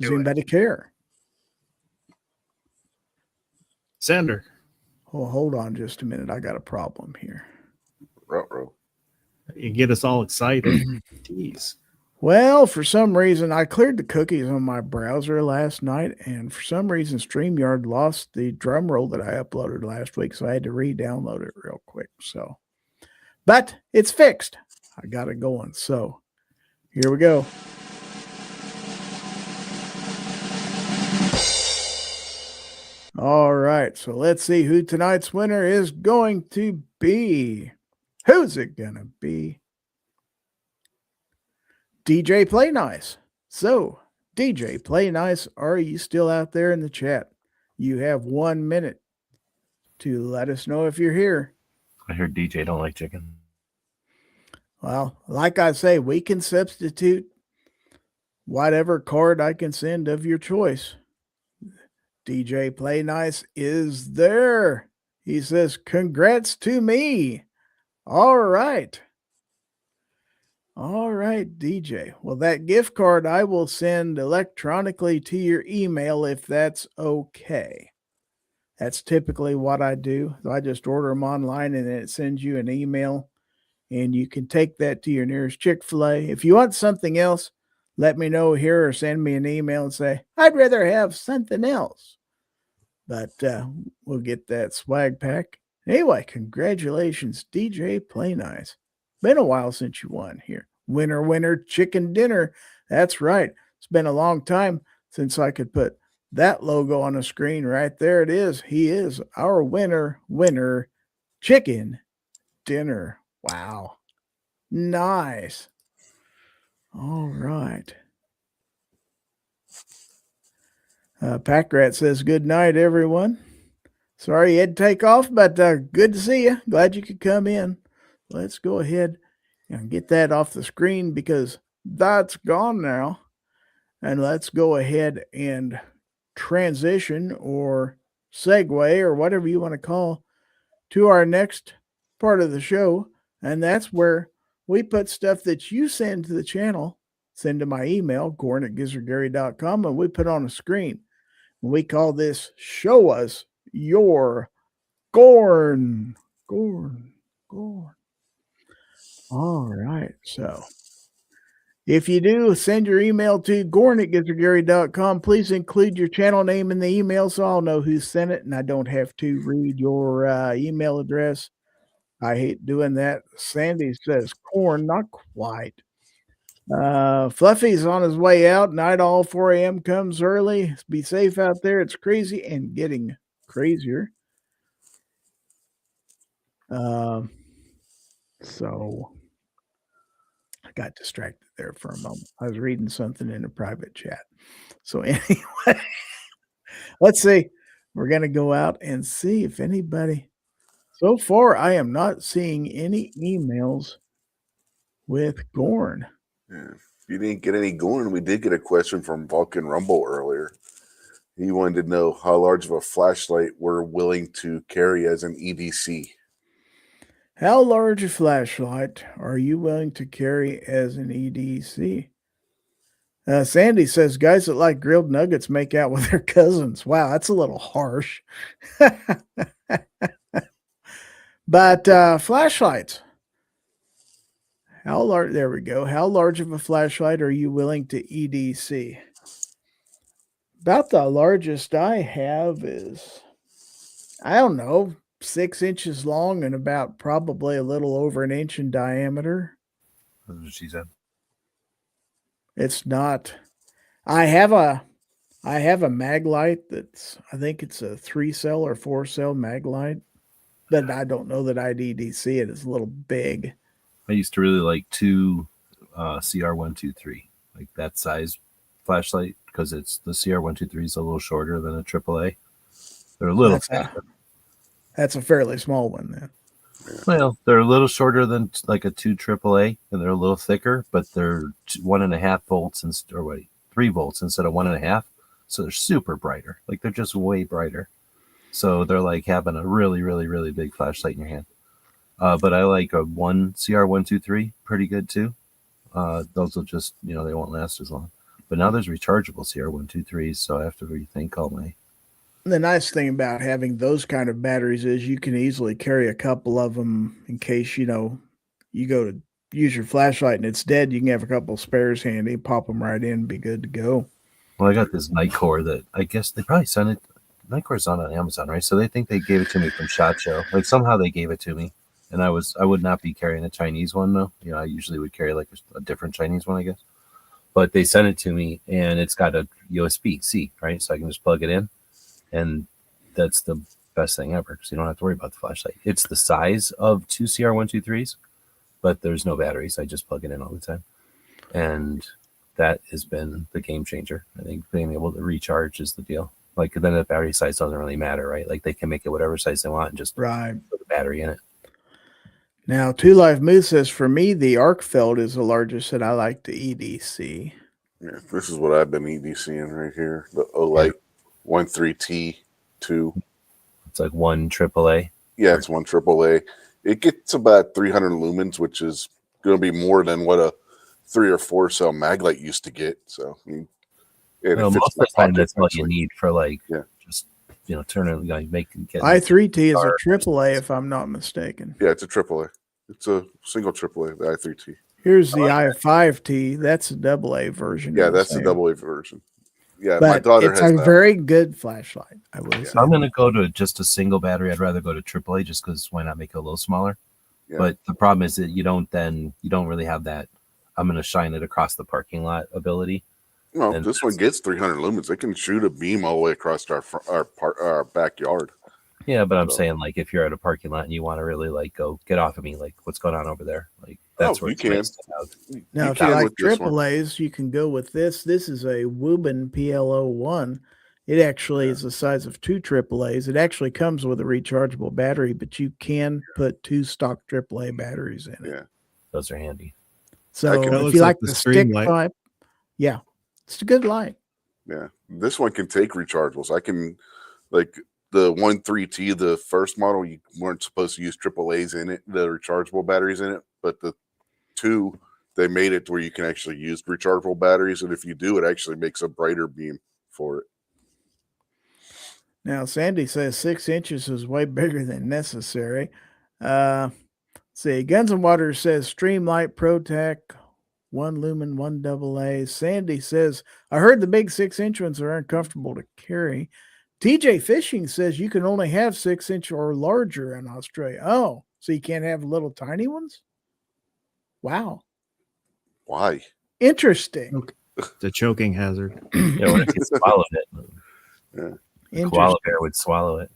Does anybody care? Sender. Oh, hold on just a minute. I got a problem here. Ruh-roh. You get us all excited. Jeez. Well, for some reason, I cleared the cookies on my browser last night, and for some reason, StreamYard lost the drum roll that I uploaded last week, so I had to re-download it real quick. So, but it's fixed. I got it going. So, here we go. All right, so let's see who tonight's winner is going to be. Who's it gonna be? DJ Play Nice. So, DJ Play Nice, are you still out there in the chat? You have 1 minute to let us know if you're here. I heard DJ don't like chicken. Well, like I say, we can substitute whatever card I can send of your choice. DJ Play Nice is there. He says, congrats to me. All right. All right, DJ. Well, that gift card I will send electronically to your email if that's okay. That's typically what I do. I just order them online and then it sends you an email and you can take that to your nearest Chick-fil-A. If you want something else, let me know here or send me an email and say, I'd rather have something else. But we'll get that swag pack Anyway, congratulations, DJ Play Nice. Been a while since you won here. Winner, winner, chicken dinner. That's right. It's been a long time since I could put that logo on the screen. Right there it is. He is our winner, winner, chicken dinner. Wow. Nice. All right. Pack Rat says, good night, everyone. Sorry you had to take off, but good to see you. Glad you could come in. Let's go ahead and get that off the screen because that's gone now. And let's go ahead and transition or segue or whatever you want to call to our next part of the show. And that's where we put stuff that you send to the channel, send to my email, gorn@gizzardgary.com, and we put on a screen. We call this Show Us Your Gorn. Gorn. All right. So if you do send your email to gorn@gizzardgary.com, please include your channel name in the email so I'll know who sent it and I don't have to read your email address. I hate doing that. Sandy says corn, not quite. Fluffy's on his way out. Night all 4 a.m. comes early. Be safe out there. It's crazy and getting crazier. So I got distracted there for a moment. I was reading something in a private chat. So anyway, let's see. We're going to go out and see if anybody. So far, I am not seeing any emails with Gorn. Yeah. If you didn't get any Gorn, we did get a question from Vulcan Rumble earlier. He wanted to know how large of a flashlight we're willing to carry as an EDC. How large a flashlight are you willing to carry as an EDC? Sandy says, guys that like grilled nuggets make out with their cousins. Wow, that's a little harsh. But flashlights. How large? There we go. How large of a flashlight are you willing to EDC? About the largest I have is, I don't know, 6 inches long and about probably a little over an inch in diameter. That's what she said. It's not. I have a mag light that's, I think it's a 3-cell or 4-cell mag light, but I don't know that I'd EDC it. It's a little big. I used to really like two CR123, like that size flashlight, because it's the CR123 is a little shorter than a AAA. They're a little faster. That's a fairly small one then. Well, they're a little shorter than like a 2 AAA, and they're a little thicker, but they're 1.5 volts or wait, 3 volts instead of 1.5. So they're super brighter. Like they're just way brighter. So they're like having a really, really, really big flashlight in your hand. But I like a CR123 pretty good too. Those will just, they won't last as long. But now there's rechargeable CR123s, so I have to rethink all my. The nice thing about having those kind of batteries is you can easily carry a couple of them in case, you go to use your flashlight and it's dead. You can have a couple of spares handy, pop them right in, be good to go. Well, I got this Nightcore that I guess they probably sent it. Nightcore's on Amazon, right? So they think they gave it to me from SHOT Show. Like somehow they gave it to me. And I would not be carrying a Chinese one though. I usually would carry like a different Chinese one, I guess. But they sent it to me and it's got a USB-C, right? So I can just plug it in. And that's the best thing ever because you don't have to worry about the flashlight. It's the size of 2 CR123s, but there's no batteries. I just plug it in all the time. And that has been the game changer. I think being able to recharge is the deal. Like then the battery size doesn't really matter, right? Like they can make it whatever size they want and just put the battery in it. Now, Two Live Moose says, for me, the Arcfeld is the largest that I like to EDC. Yeah, this is what I've been EDCing right here. The Olight 13T2. It's like 1 AAA. Yeah, it's 1 AAA. It gets about 300 lumens, which is going to be more than what a 3 or 4 cell mag light used to get. So, I mean, most of the time, that's all you need for just turn it, get I3T is a AAA, if I'm not mistaken. Yeah, it's a AAA. It's a single AAA, the I3T. Here's the I5T. That's a AA version. Yeah, that's the AA version. Yeah, my But daughter it's has a that. very good flashlight, I will say. I'm gonna go to just a single battery. I'd rather go to AAA just because why not make it a little smaller? Yeah. But the problem is that you don't really have that. I'm gonna shine it across the parking lot ability. No, And this one gets 300 lumens. It can shoot a beam all the way across our backyard. Yeah, but I'm So- saying like if you're at a parking lot and you want to really like go get off of me, like what's going on over there? Like that's where you it's can. nice to have. Now, You if you can like with this one. AAA's, you can go with this. This is a Woobin PL01. It actually is the size of 2 AAA's. It actually comes with a rechargeable battery, but you can put 2 stock AAA batteries in it. Yeah. Those are handy. So That if looks you like like the the stream stick light. type, yeah, it's a good light. Yeah. This one can take rechargeables. I can, like the 13T, the first model, you weren't supposed to use AAA's in it, the rechargeable batteries in it, but the 2, they made it to where you can actually use rechargeable batteries. And if you do, it actually makes a brighter beam for it. Now, Sandy says 6 inches is way bigger than necessary. See, Guns and Water says Streamlight ProTech, 1 lumen, 1 AA. Sandy says, I heard the big 6-inch ones are uncomfortable to carry. TJ Fishing says you can only have 6-inch or larger in Australia. Oh, so you can't have little tiny ones? Wow. Why? Interesting. It's a choking hazard. Yeah, what if you swallowed it? The Interesting. koala bear would swallow it.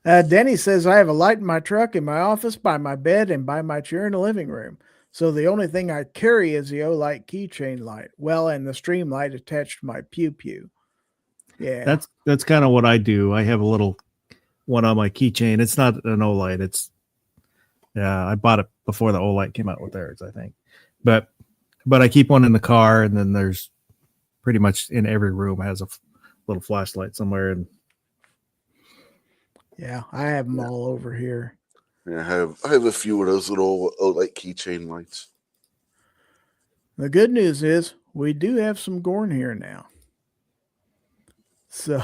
Denny says, I have a light in my truck, in my office, by my bed, and by my chair in the living room. So the only thing I carry is the Olight keychain light. Well, and the stream light attached to my Pew Pew. Yeah. That's kind of what I do. I have a little one on my keychain. It's not an Olight. It's I bought it before the Olight came out with theirs, I think. But I keep one in the car, and then there's pretty much in every room has a little flashlight somewhere. And Yeah, I have them all over here. Yeah, I have a few of those little like keychain lights. The good news is we do have some Gorn here now. So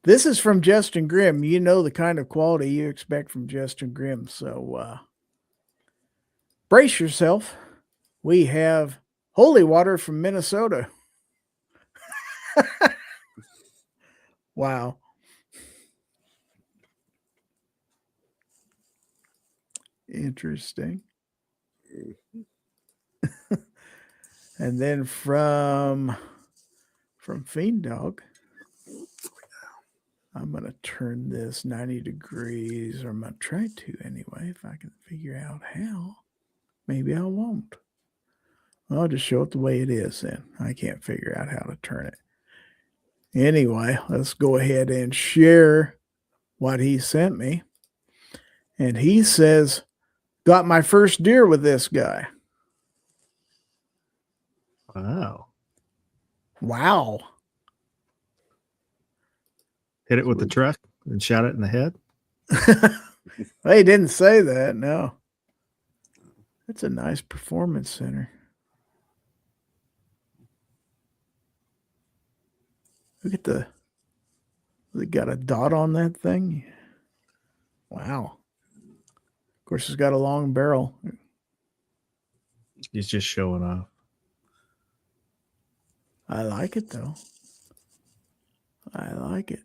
this is from Justin Grimm. You know the kind of quality you expect from Justin Grimm. So brace yourself. We have holy water from Minnesota. Wow. Interesting. And then from Fiend Dog, I'm going to turn this 90 degrees, or I'm going to try to anyway, if I can figure out how. Maybe I won't. I'll just show it the way it is then. I can't figure out how to turn it. Anyway, let's go ahead and share what he sent me. And he says, got my first deer with this guy. wow, Wow. hit it with the truck and shot it in the head. Well, he didn't say that. No. That's a nice performance center. Look at they got a dot on that thing. Wow. Of course, it's got a long barrel. He's just showing off. I like it though. I like it.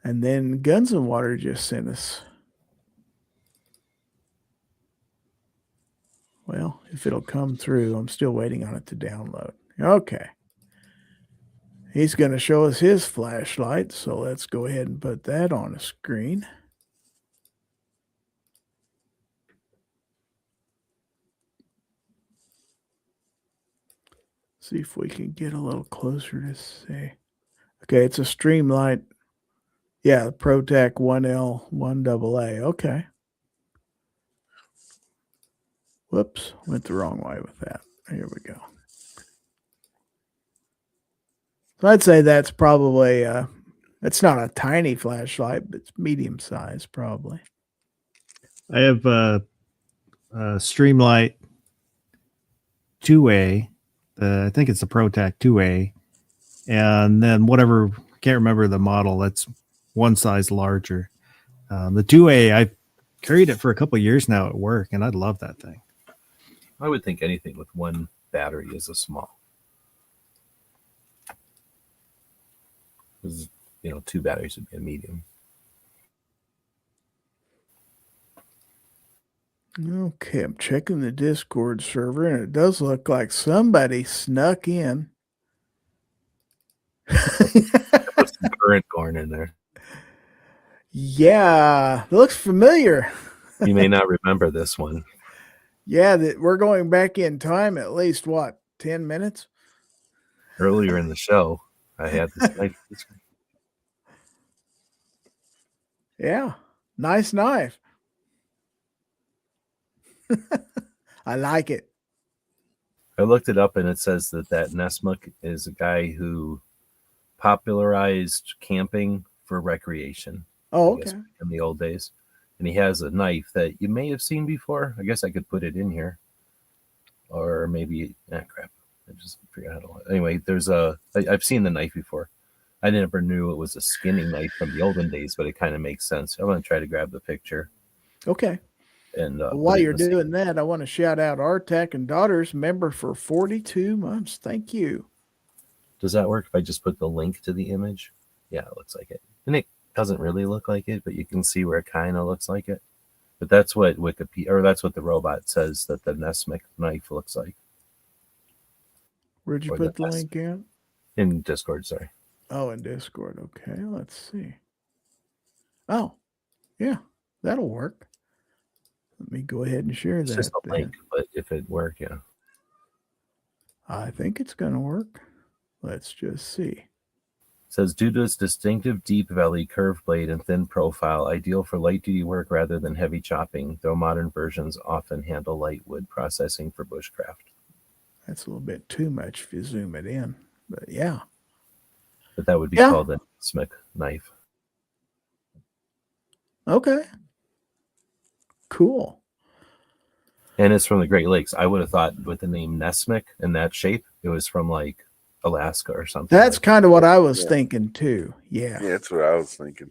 And then Guns and Water just sent us. Well, if it'll come through, I'm still waiting on it to download. Okay. He's going to show us his flashlight, so let's go ahead and put that on a screen. See if we can get a little closer to see. Okay, it's a Streamlight. Yeah, ProTech 1L 1AA. Okay. Whoops, went the wrong way with that. Here we go. So I'd say that's probably it's not a tiny flashlight, but it's medium size probably. I have a Streamlight 2A. I think it's the ProTac 2A, and then whatever, can't remember the model. That's one size larger. The 2A, I've carried it for a couple of years now at work, and I love that thing. I would think anything with one battery is a small. 'Cause, 2 batteries would be a medium. Okay, I'm checking the Discord server, and it does look like somebody snuck in. Put some current corn in there. Yeah, looks familiar. You may not remember this one. Yeah, that we're going back in time at least, what, 10 minutes? Earlier in the show, I had this knife. Yeah, nice knife. I like it. I looked it up, and it says that Nesmuk is a guy who popularized camping for recreation. Oh, I guess, okay. in the old days. And he has a knife that you may have seen before. I guess I could put it in here. Or maybe, crap. I just forgot how to. Anyway, I've seen the knife before. I never knew it was a skinning knife from the olden days, but it kind of makes sense. I'm going to try to grab the picture. Okay. And while you're doing that, I want to shout out Artak and Daughters, member for 42 months. Thank you. Does that work if I just put the link to the image? Yeah, it looks like it. And it doesn't really look like it, but you can see where it kind of looks like it. But that's what Wikipedia, or that's what the robot says that the Nesmuk knife looks like. Where'd you put the link in? In Discord, sorry. Oh, in Discord. Okay, let's see. Oh, yeah, that'll work. Let me go ahead and share It's that. just a link, but if it worked, yeah. I think it's going to work. Let's just see. It says, due to its distinctive deep valley, curved blade, and thin profile, ideal for light-duty work rather than heavy chopping, though modern versions often handle light wood processing for bushcraft. That's a little bit too much if you zoom it in, but yeah. But that would be called a Nesmuk knife. Okay. Cool. And it's from the Great Lakes. I would have thought with the name Nesmuk in that shape, it was from like Alaska or something. That's kind of what I was thinking too. Yeah. Yeah, that's what I was thinking.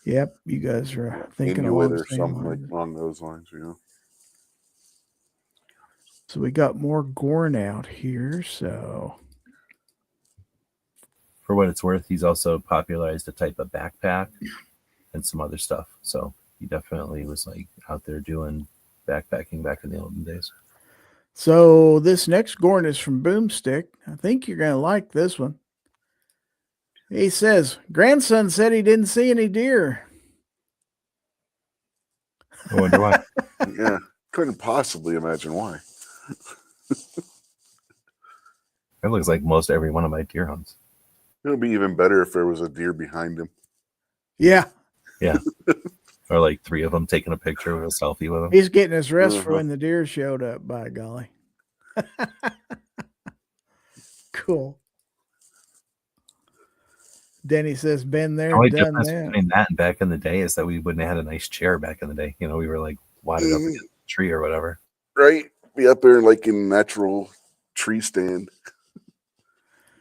Yep. You guys are thinking Inuit along or something like along those lines, So we got more Gorn out here. So for what it's worth, he's also popularized a type of backpack and some other stuff. So he definitely was like out there doing backpacking back in the olden days. So this next Gorn is from Boomstick. I think you're going to like this one. He says, grandson said he didn't see any deer. I wonder why. Yeah, couldn't possibly imagine why. It looks like most every one of my deer hunts. It would be even better if there was a deer behind him. Yeah. Yeah. Or like 3 of them taking a picture with a selfie with him. He's getting his rest for when the deer showed up, by golly. Cool. Denny says, been there, The only done difference that. between that and back in the day is that we wouldn't have had a nice chair back in the day. We were like wadded up against a tree or whatever. Right? Be up there like in natural tree stand.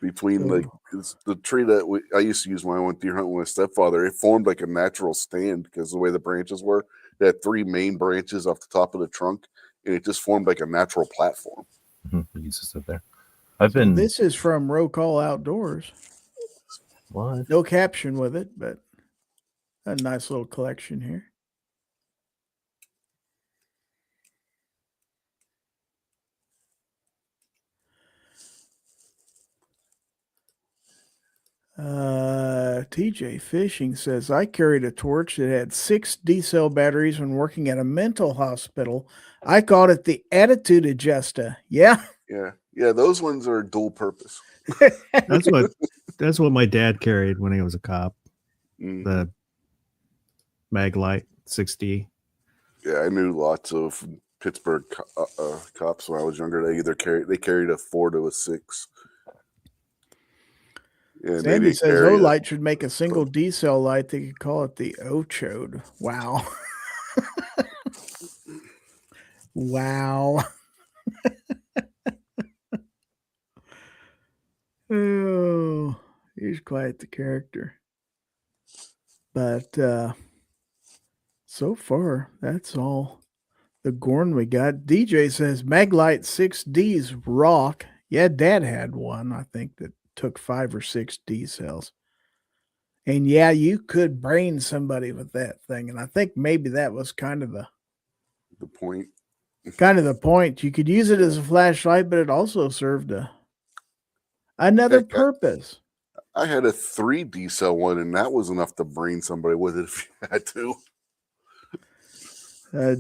Between like the tree that I used to use when I went deer hunting with my stepfather, it formed like a natural stand because the way the branches were. It had 3 main branches off the top of the trunk, and it just formed like a natural platform. Mm-hmm. You just sit there. This is from Roll Call Outdoors. What? No caption with it, but a nice little collection here. TJ Fishing says, I carried a torch that had 6 D-cell batteries when working at a mental hospital. I called it the attitude adjuster. Yeah. Yeah, those ones are dual purpose. That's what my dad carried when he was a cop. Mm-hmm. The Maglite 6D. Yeah, I knew lots of Pittsburgh cops when I was younger. They carried a 4 to a 6. Yeah, Sandy says O-Light should make a single D-cell light. They could call it the O-Chode. Wow. Wow. Oh, he's quite the character. But so far, that's all the Gorn we got. DJ says Maglite 6Ds rock. Yeah, Dad had one. I think that took 5 or 6 D cells. And yeah, you could brain somebody with that thing. And I think maybe that was kind of the point. point. You could use it as a flashlight, but it also served another Heck, purpose. I had a 3D cell one, and that was enough to brain somebody with it if you had to.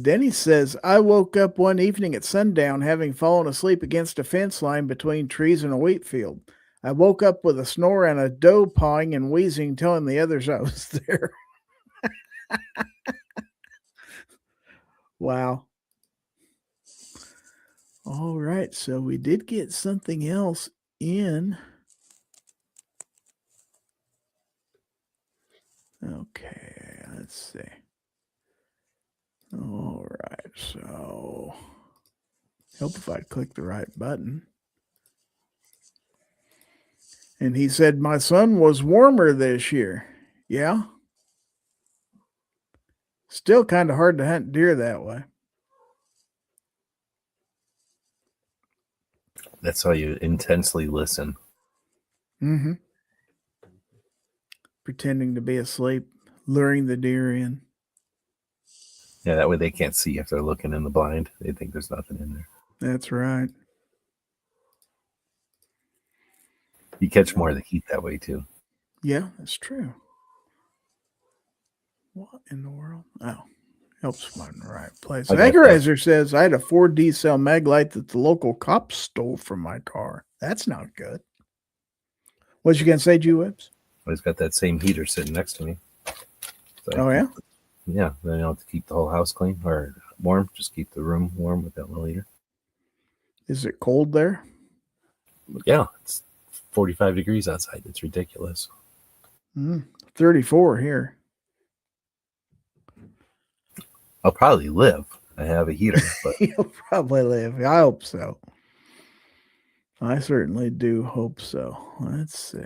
Denny says, I woke up one evening at sundown having fallen asleep against a fence line between trees and a wheat field. I woke up with a snore and a doe pawing and wheezing, telling the others I was there. Wow. All right, so we did get something else in. Okay, let's see. All right, so help if I'd click the right button. And he said, my son was warmer this year. Yeah. Still kind of hard to hunt deer that way. That's how you intensely listen. Mm-hmm. Pretending to be asleep, luring the deer in. Yeah, that way they can't see if they're looking in the blind. They think there's nothing in there. That's right. You catch more of the heat that way too. Yeah, that's true. What in the world? Oh, helps I'm in the right place. I got Agorizer says, I had a 4D cell mag light that the local cops stole from my car. That's not good. What you going to say, G-Whips? I've got that same heater sitting next to me. So Oh, yeah? Yeah, then you don't have to keep the whole house clean or warm. Just keep the room warm with that little heater. Is it cold there? Yeah, it's 45 degrees outside. It's ridiculous. 34 here. I'll probably live. I have a heater, but You'll probably live. I hope so. I certainly do hope so. Let's see.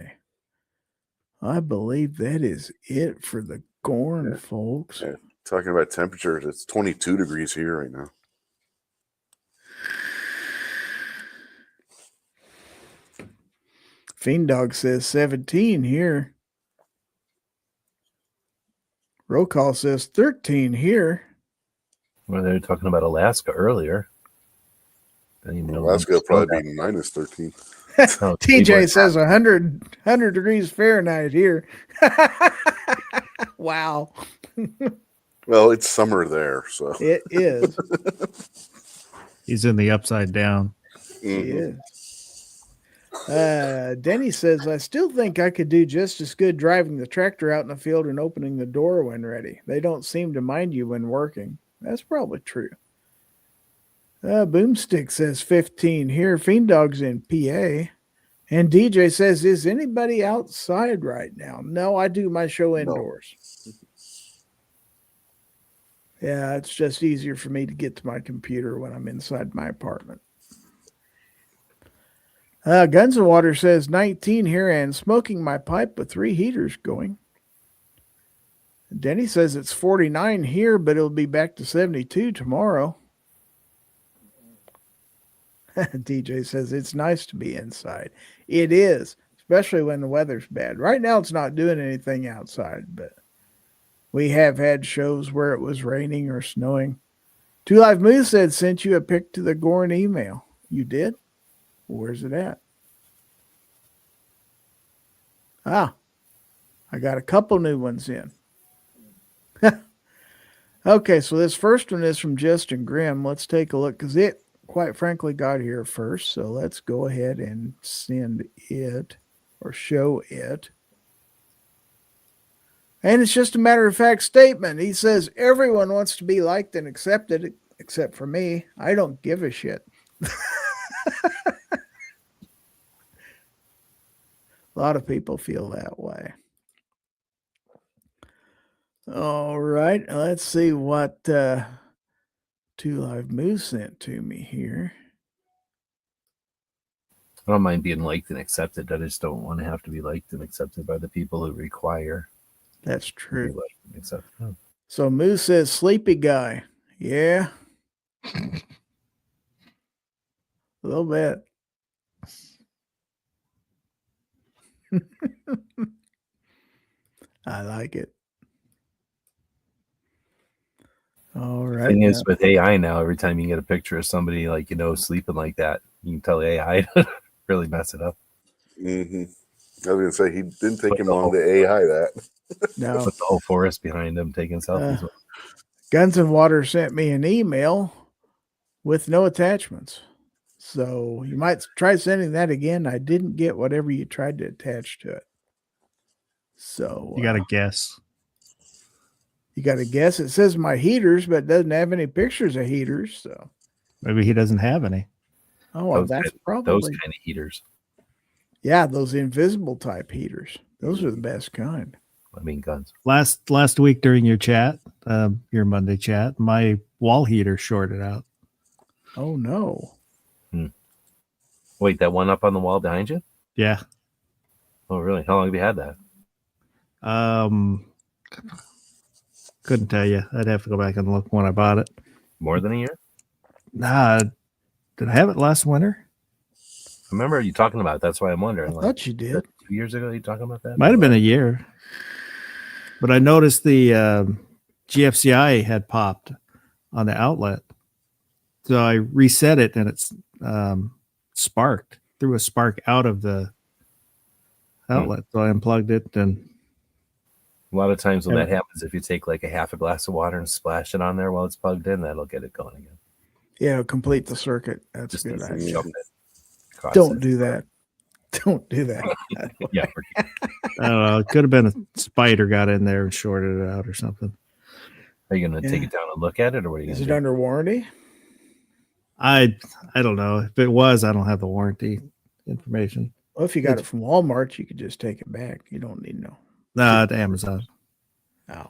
I believe that is it for the Gorn, folks. Yeah. Talking about temperatures, it's 22 degrees here right now. Fiend Dog says 17 here. Roll call says 13 here. well, they were talking about Alaska earlier. I didn't even know Alaska will probably be minus 13. Oh, TJ says 100 degrees Fahrenheit here. Wow. Well, it's summer there, so. It is. He's in the upside down. Mhm. It is. Denny says, I still think I could do just as good driving the tractor out in the field and opening the door when ready. They don't seem to mind you when working. That's probably true. Boomstick says 15 here. Fiend Dog's in PA. And DJ says, is anybody outside right now? No, I do my show indoors. Yeah, it's just easier for me to get to my computer when I'm inside my apartment. Guns and Water says 19 here and smoking my pipe with 3 heaters going. Denny says it's 49 here, but it'll be back to 72 tomorrow. DJ says it's nice to be inside. It is, especially when the weather's bad. Right now it's not doing anything outside, but we have had shows where it was raining or snowing. Two Live Moose said sent you a pic to the Gorn email. You did? Where's it at? I got a couple new ones in. Okay, so this first one is from Justin Grimm. Let's take a look because it, quite frankly, got here first. So let's go ahead and send it or show it. And it's just a matter of fact statement. He says, everyone wants to be liked and accepted except for me. I don't give a shit. A lot of people feel that way. All right. Let's see what Two Live Moose sent to me here. I don't mind being liked and accepted. I just don't want to have to be liked and accepted by the people who require. That's true. Accepted. So Moose says, sleepy guy. Yeah. A little bit. I like it. All The right. thing Now, is, with AI now, every time you get a picture of somebody like sleeping like that, you can tell AI to really mess it up. Mm-hmm. I was gonna say he didn't take Put him the long whole- to AI that. no. Put the whole forest behind him taking selfies. with Guns and Water sent me an email with no attachments. So you might try sending that again. I didn't get whatever you tried to attach to it. So You got to guess. you got to guess. It says my heaters, but it doesn't have any pictures of heaters. So, Maybe he doesn't have any. oh, well, those that's those probably, kind of heaters. yeah, those invisible type heaters. Those are the best kind. I mean, guns. Last week during your chat, your Monday chat, my wall heater shorted out. Oh, no. Wait, that one up on the wall behind you? Yeah. Oh, really? How long have you had that? Couldn't tell you. I'd have to go back and look when I bought it. More than a year? Nah, did I have it last winter? I remember you talking about it. That's why I'm wondering. I thought you was did. that 2 years ago you talking about that? Might have been a year. But I noticed the GFCI had popped on the outlet. So I reset it and it's sparked. Threw a spark out of the outlet. So I unplugged it and A lot of times when that happens, if you take like a half a glass of water and splash it on there while it's plugged in, that'll get it going again. Yeah, complete the circuit. That's Just a good needs to idea. jump it across Don't it. do that. Don't do that. Yeah. I don't know. It could have been a spider got in there and shorted it out or something. Are you going to take Yeah. it down and look at it, or what are you Is going it to do? under warranty? I don't know. If it was, I don't have the warranty information. Well, if you got it from Walmart, you could just take it back. You don't need no. Nah, at Amazon. Oh.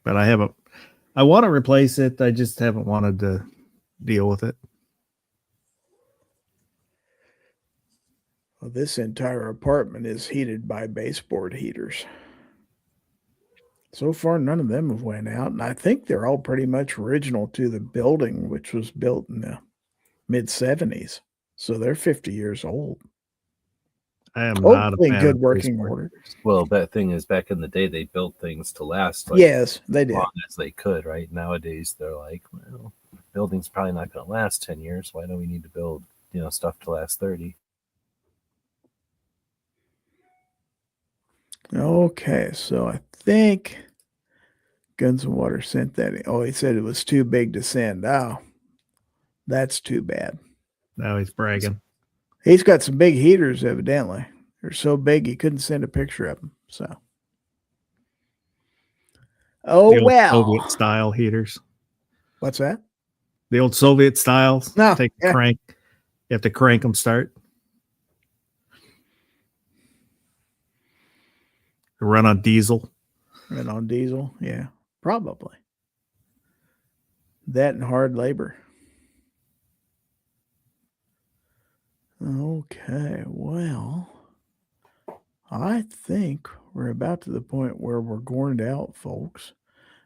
But I want to replace it. I just haven't wanted to deal with it. Well, this entire apartment is heated by baseboard heaters. So far, none of them have went out, and I think they're all pretty much original to the building, which was built in the mid-70s. So they're 50 years old. I am not a Hopefully in fan good of working baseboard. order. Well, that thing is, back in the day, they built things to last Yes, they did. long as they could, right? Nowadays, they're like, well, building's probably not going to last 10 years. Why do we need to build, stuff to last 30? Okay, so I think Guns and Water sent that in. Oh, he said it was too big to send. Oh, that's too bad. Now he's bragging. He's got some big heaters, evidently. They're so big he couldn't send a picture of them. So, oh The old well. Soviet style heaters. What's that? The old Soviet styles. No, Take yeah. a crank. You have to crank them start. Run on diesel. And on diesel, yeah, probably. That and hard labor. Okay, well, I think we're about to the point where we're gorned out, folks.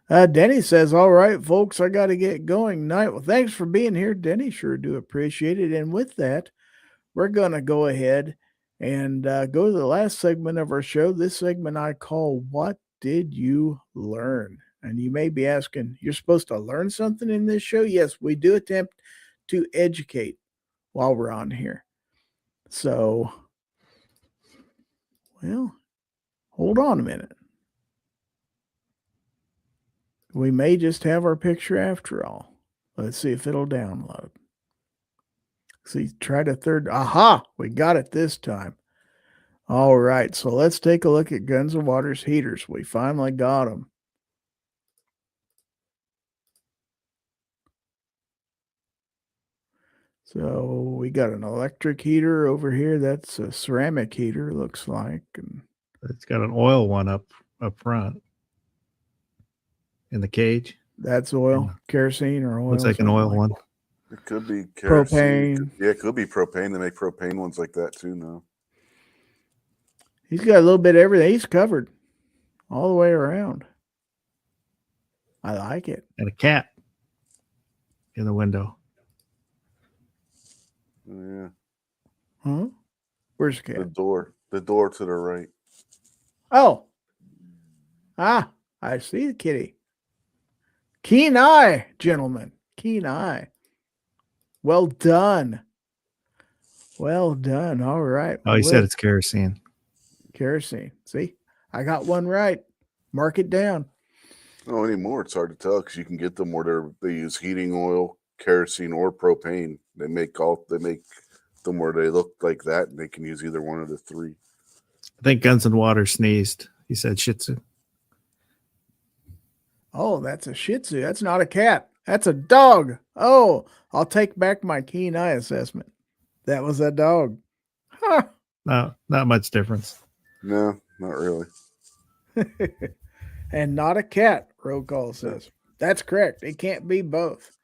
Denny says, all right, folks, I got to get going tonight. Well, thanks for being here, Denny. Sure do appreciate it. And with that, we're going to go ahead and go to the last segment of our show. This segment I call What Did You Learn? And you may be asking, you're supposed to learn something in this show? Yes, we do attempt to educate while we're on here. So, well, hold on a minute. We may just have our picture after all. Let's see if it'll download. See, try to third. Aha! We got it this time. All right, so let's take a look at Guns and Water's heaters. We finally got them. So we got an electric heater over here. That's a ceramic heater, looks like. And It's got an oil one up front in the cage. that's oil, kerosene or oil. Looks like an something oil one. It could be kerosene. Propane. Yeah, it could be propane. They make propane ones like that too now. He's got a little bit of everything. He's covered all the way around. I like it. And a cat in the window. Yeah. Huh? Where's the The cat? door to the right. Oh, I see the kitty. Keen eye, gentlemen. Keen eye. Well done. Well done. All right. Oh, he said it's kerosene. Kerosene. See, I got one right. Mark it down. No, anymore it's hard to tell because you can get them where they use heating oil, kerosene, or propane. They make them where they look like that, and they can use either one of the three. I think Guns and Water sneezed. He said Shih Tzu. Oh, that's a Shih Tzu. That's not a cat. That's a dog. Oh, I'll take back my keen eye assessment. That was a dog. Huh. No, not much difference. No, not really. And not a cat, roll call says. That's correct. It can't be both.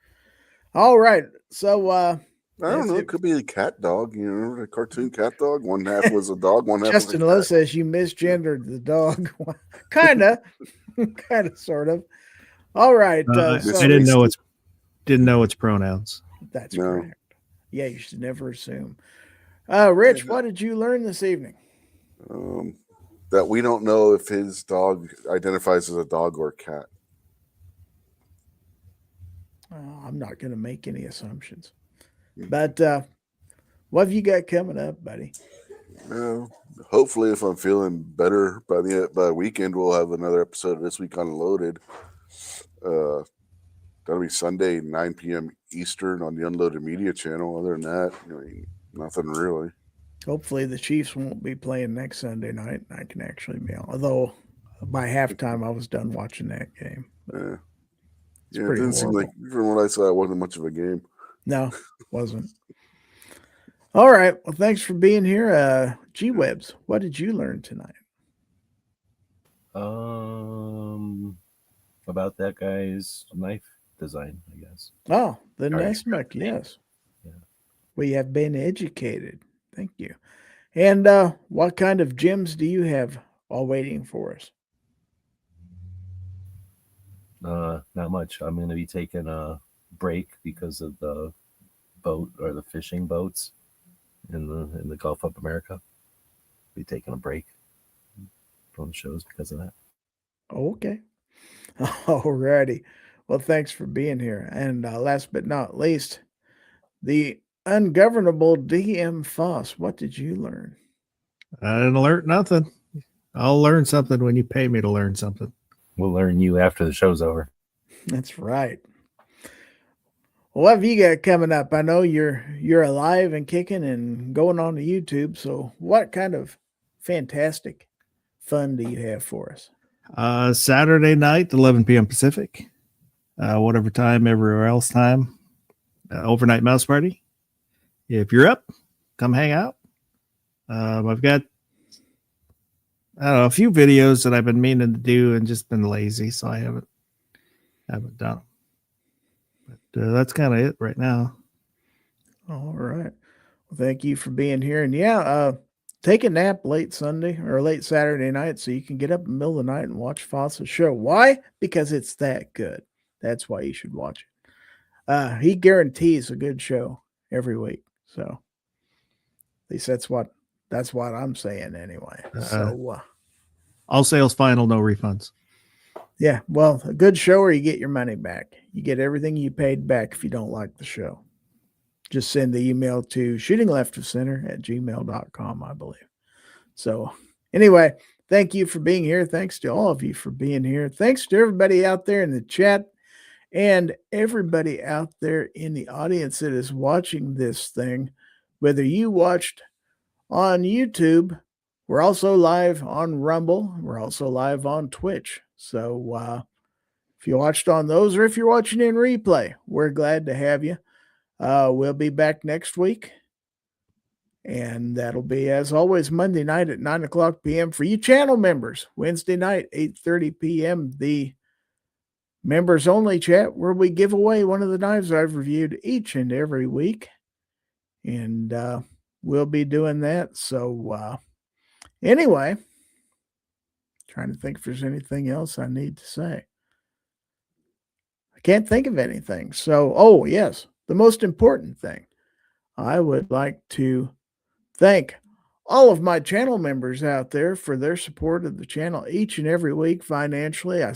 All right. So I don't that's know. it. It could be a cat dog. You remember the cartoon cat dog? One half was a dog, one half Justin was Lowe a cat. says you misgendered the dog. Kinda. Kinda, sort of. All right. I So didn't know its pronouns. that's No. correct. Yeah, you should never assume. Rich, what did you learn this evening? That we don't know if his dog identifies as a dog or a cat. I'm not going to make any assumptions. But what have you got coming up, buddy? Well, hopefully, if I'm feeling better by the weekend, we'll have another episode of This Week Unloaded. That'll be Sunday, 9 p.m. Eastern on the Unloaded Media channel. Other than that, nothing really. Hopefully the Chiefs won't be playing next Sunday night. I can actually be on. Although by halftime I was done watching that game. Yeah, it pretty didn't seem like, horrible. from what I saw, it wasn't much of a game. No, wasn't. All right. Well, thanks for being here. G-Webs, what did you learn tonight? About that guy's knife design, I guess. Oh, the Sorry, Nesmuk, name. yes. Yeah. We have been educated. Thank you. And what kind of gems do you have all waiting for us? Not much. I'm going to be taking a break because of the boat or the fishing boats in the Gulf of America. Be taking a break from the shows because of that. Okay. All righty. Well, thanks for being here. And last but not least, the ungovernable DM Foss. What did you learn? I didn't learn nothing. I'll learn something when you pay me to learn something. We'll learn you after the show's over. That's right. Well, what have you got coming up? I know you're alive and kicking and going on to YouTube. So what kind of fantastic fun do you have for us? Saturday night, 11 p.m. Pacific, whatever time, everywhere else time, overnight mouse party. If you're up, come hang out. I've got, I don't know, a few videos that I've been meaning to do and just been lazy, so I haven't done them. But that's kind of it right now. All right. Well, thank you for being here. And yeah, take a nap late Sunday or late Saturday night so you can get up in the middle of the night and watch Foss's show. Why? Because it's that good. That's why you should watch it. He guarantees a good show every week. So at least that's what I'm saying anyway. So all sales final, no refunds. yeah, well, a good show or you get your money back. You get everything you paid back if you don't like the show. Just send the email to shootingleftofcenter@gmail.com, I believe. So anyway, thank you for being here. Thanks to all of you for being here. Thanks to everybody out there in the chat and everybody out there in the audience that is watching this thing. Whether you watched on YouTube, we're also live on Rumble. We're also live on Twitch. So if you watched on those or if you're watching in replay, we're glad to have you. We'll be back next week. And that'll be, as always, Monday night at 9 o'clock p.m. for you channel members. Wednesday night, 8:30 p.m., the members only chat where we give away one of the knives I've reviewed each and every week. And we'll be doing that. So anyway, trying to think if there's anything else I need to say. I can't think of anything. So, oh, yes, the most important thing. I would like to thank all of my channel members out there for their support of the channel each and every week financially. I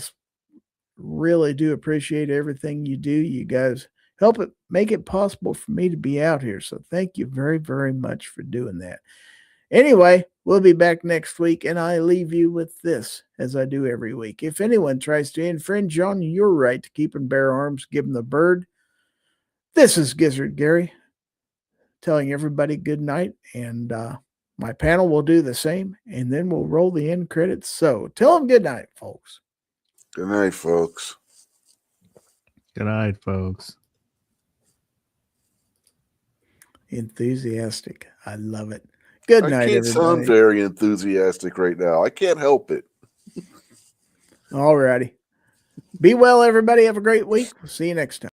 really do appreciate everything you do. You guys help it make it possible for me to be out here. So thank you very, very much for doing that. Anyway, we'll be back next week, and I leave you with this, as I do every week. If anyone tries to infringe on your right to keep and bear arms, give them the bird. This is Gizzard Gary telling everybody good night, and my panel will do the same, and then we'll roll the end credits. So tell them good night, folks. Good night, folks. Good night, folks. Enthusiastic. I love it. Good night, I can't everybody. sound very enthusiastic right now. I can't help it. All righty. Be well, everybody. Have a great week. We'll see you next time.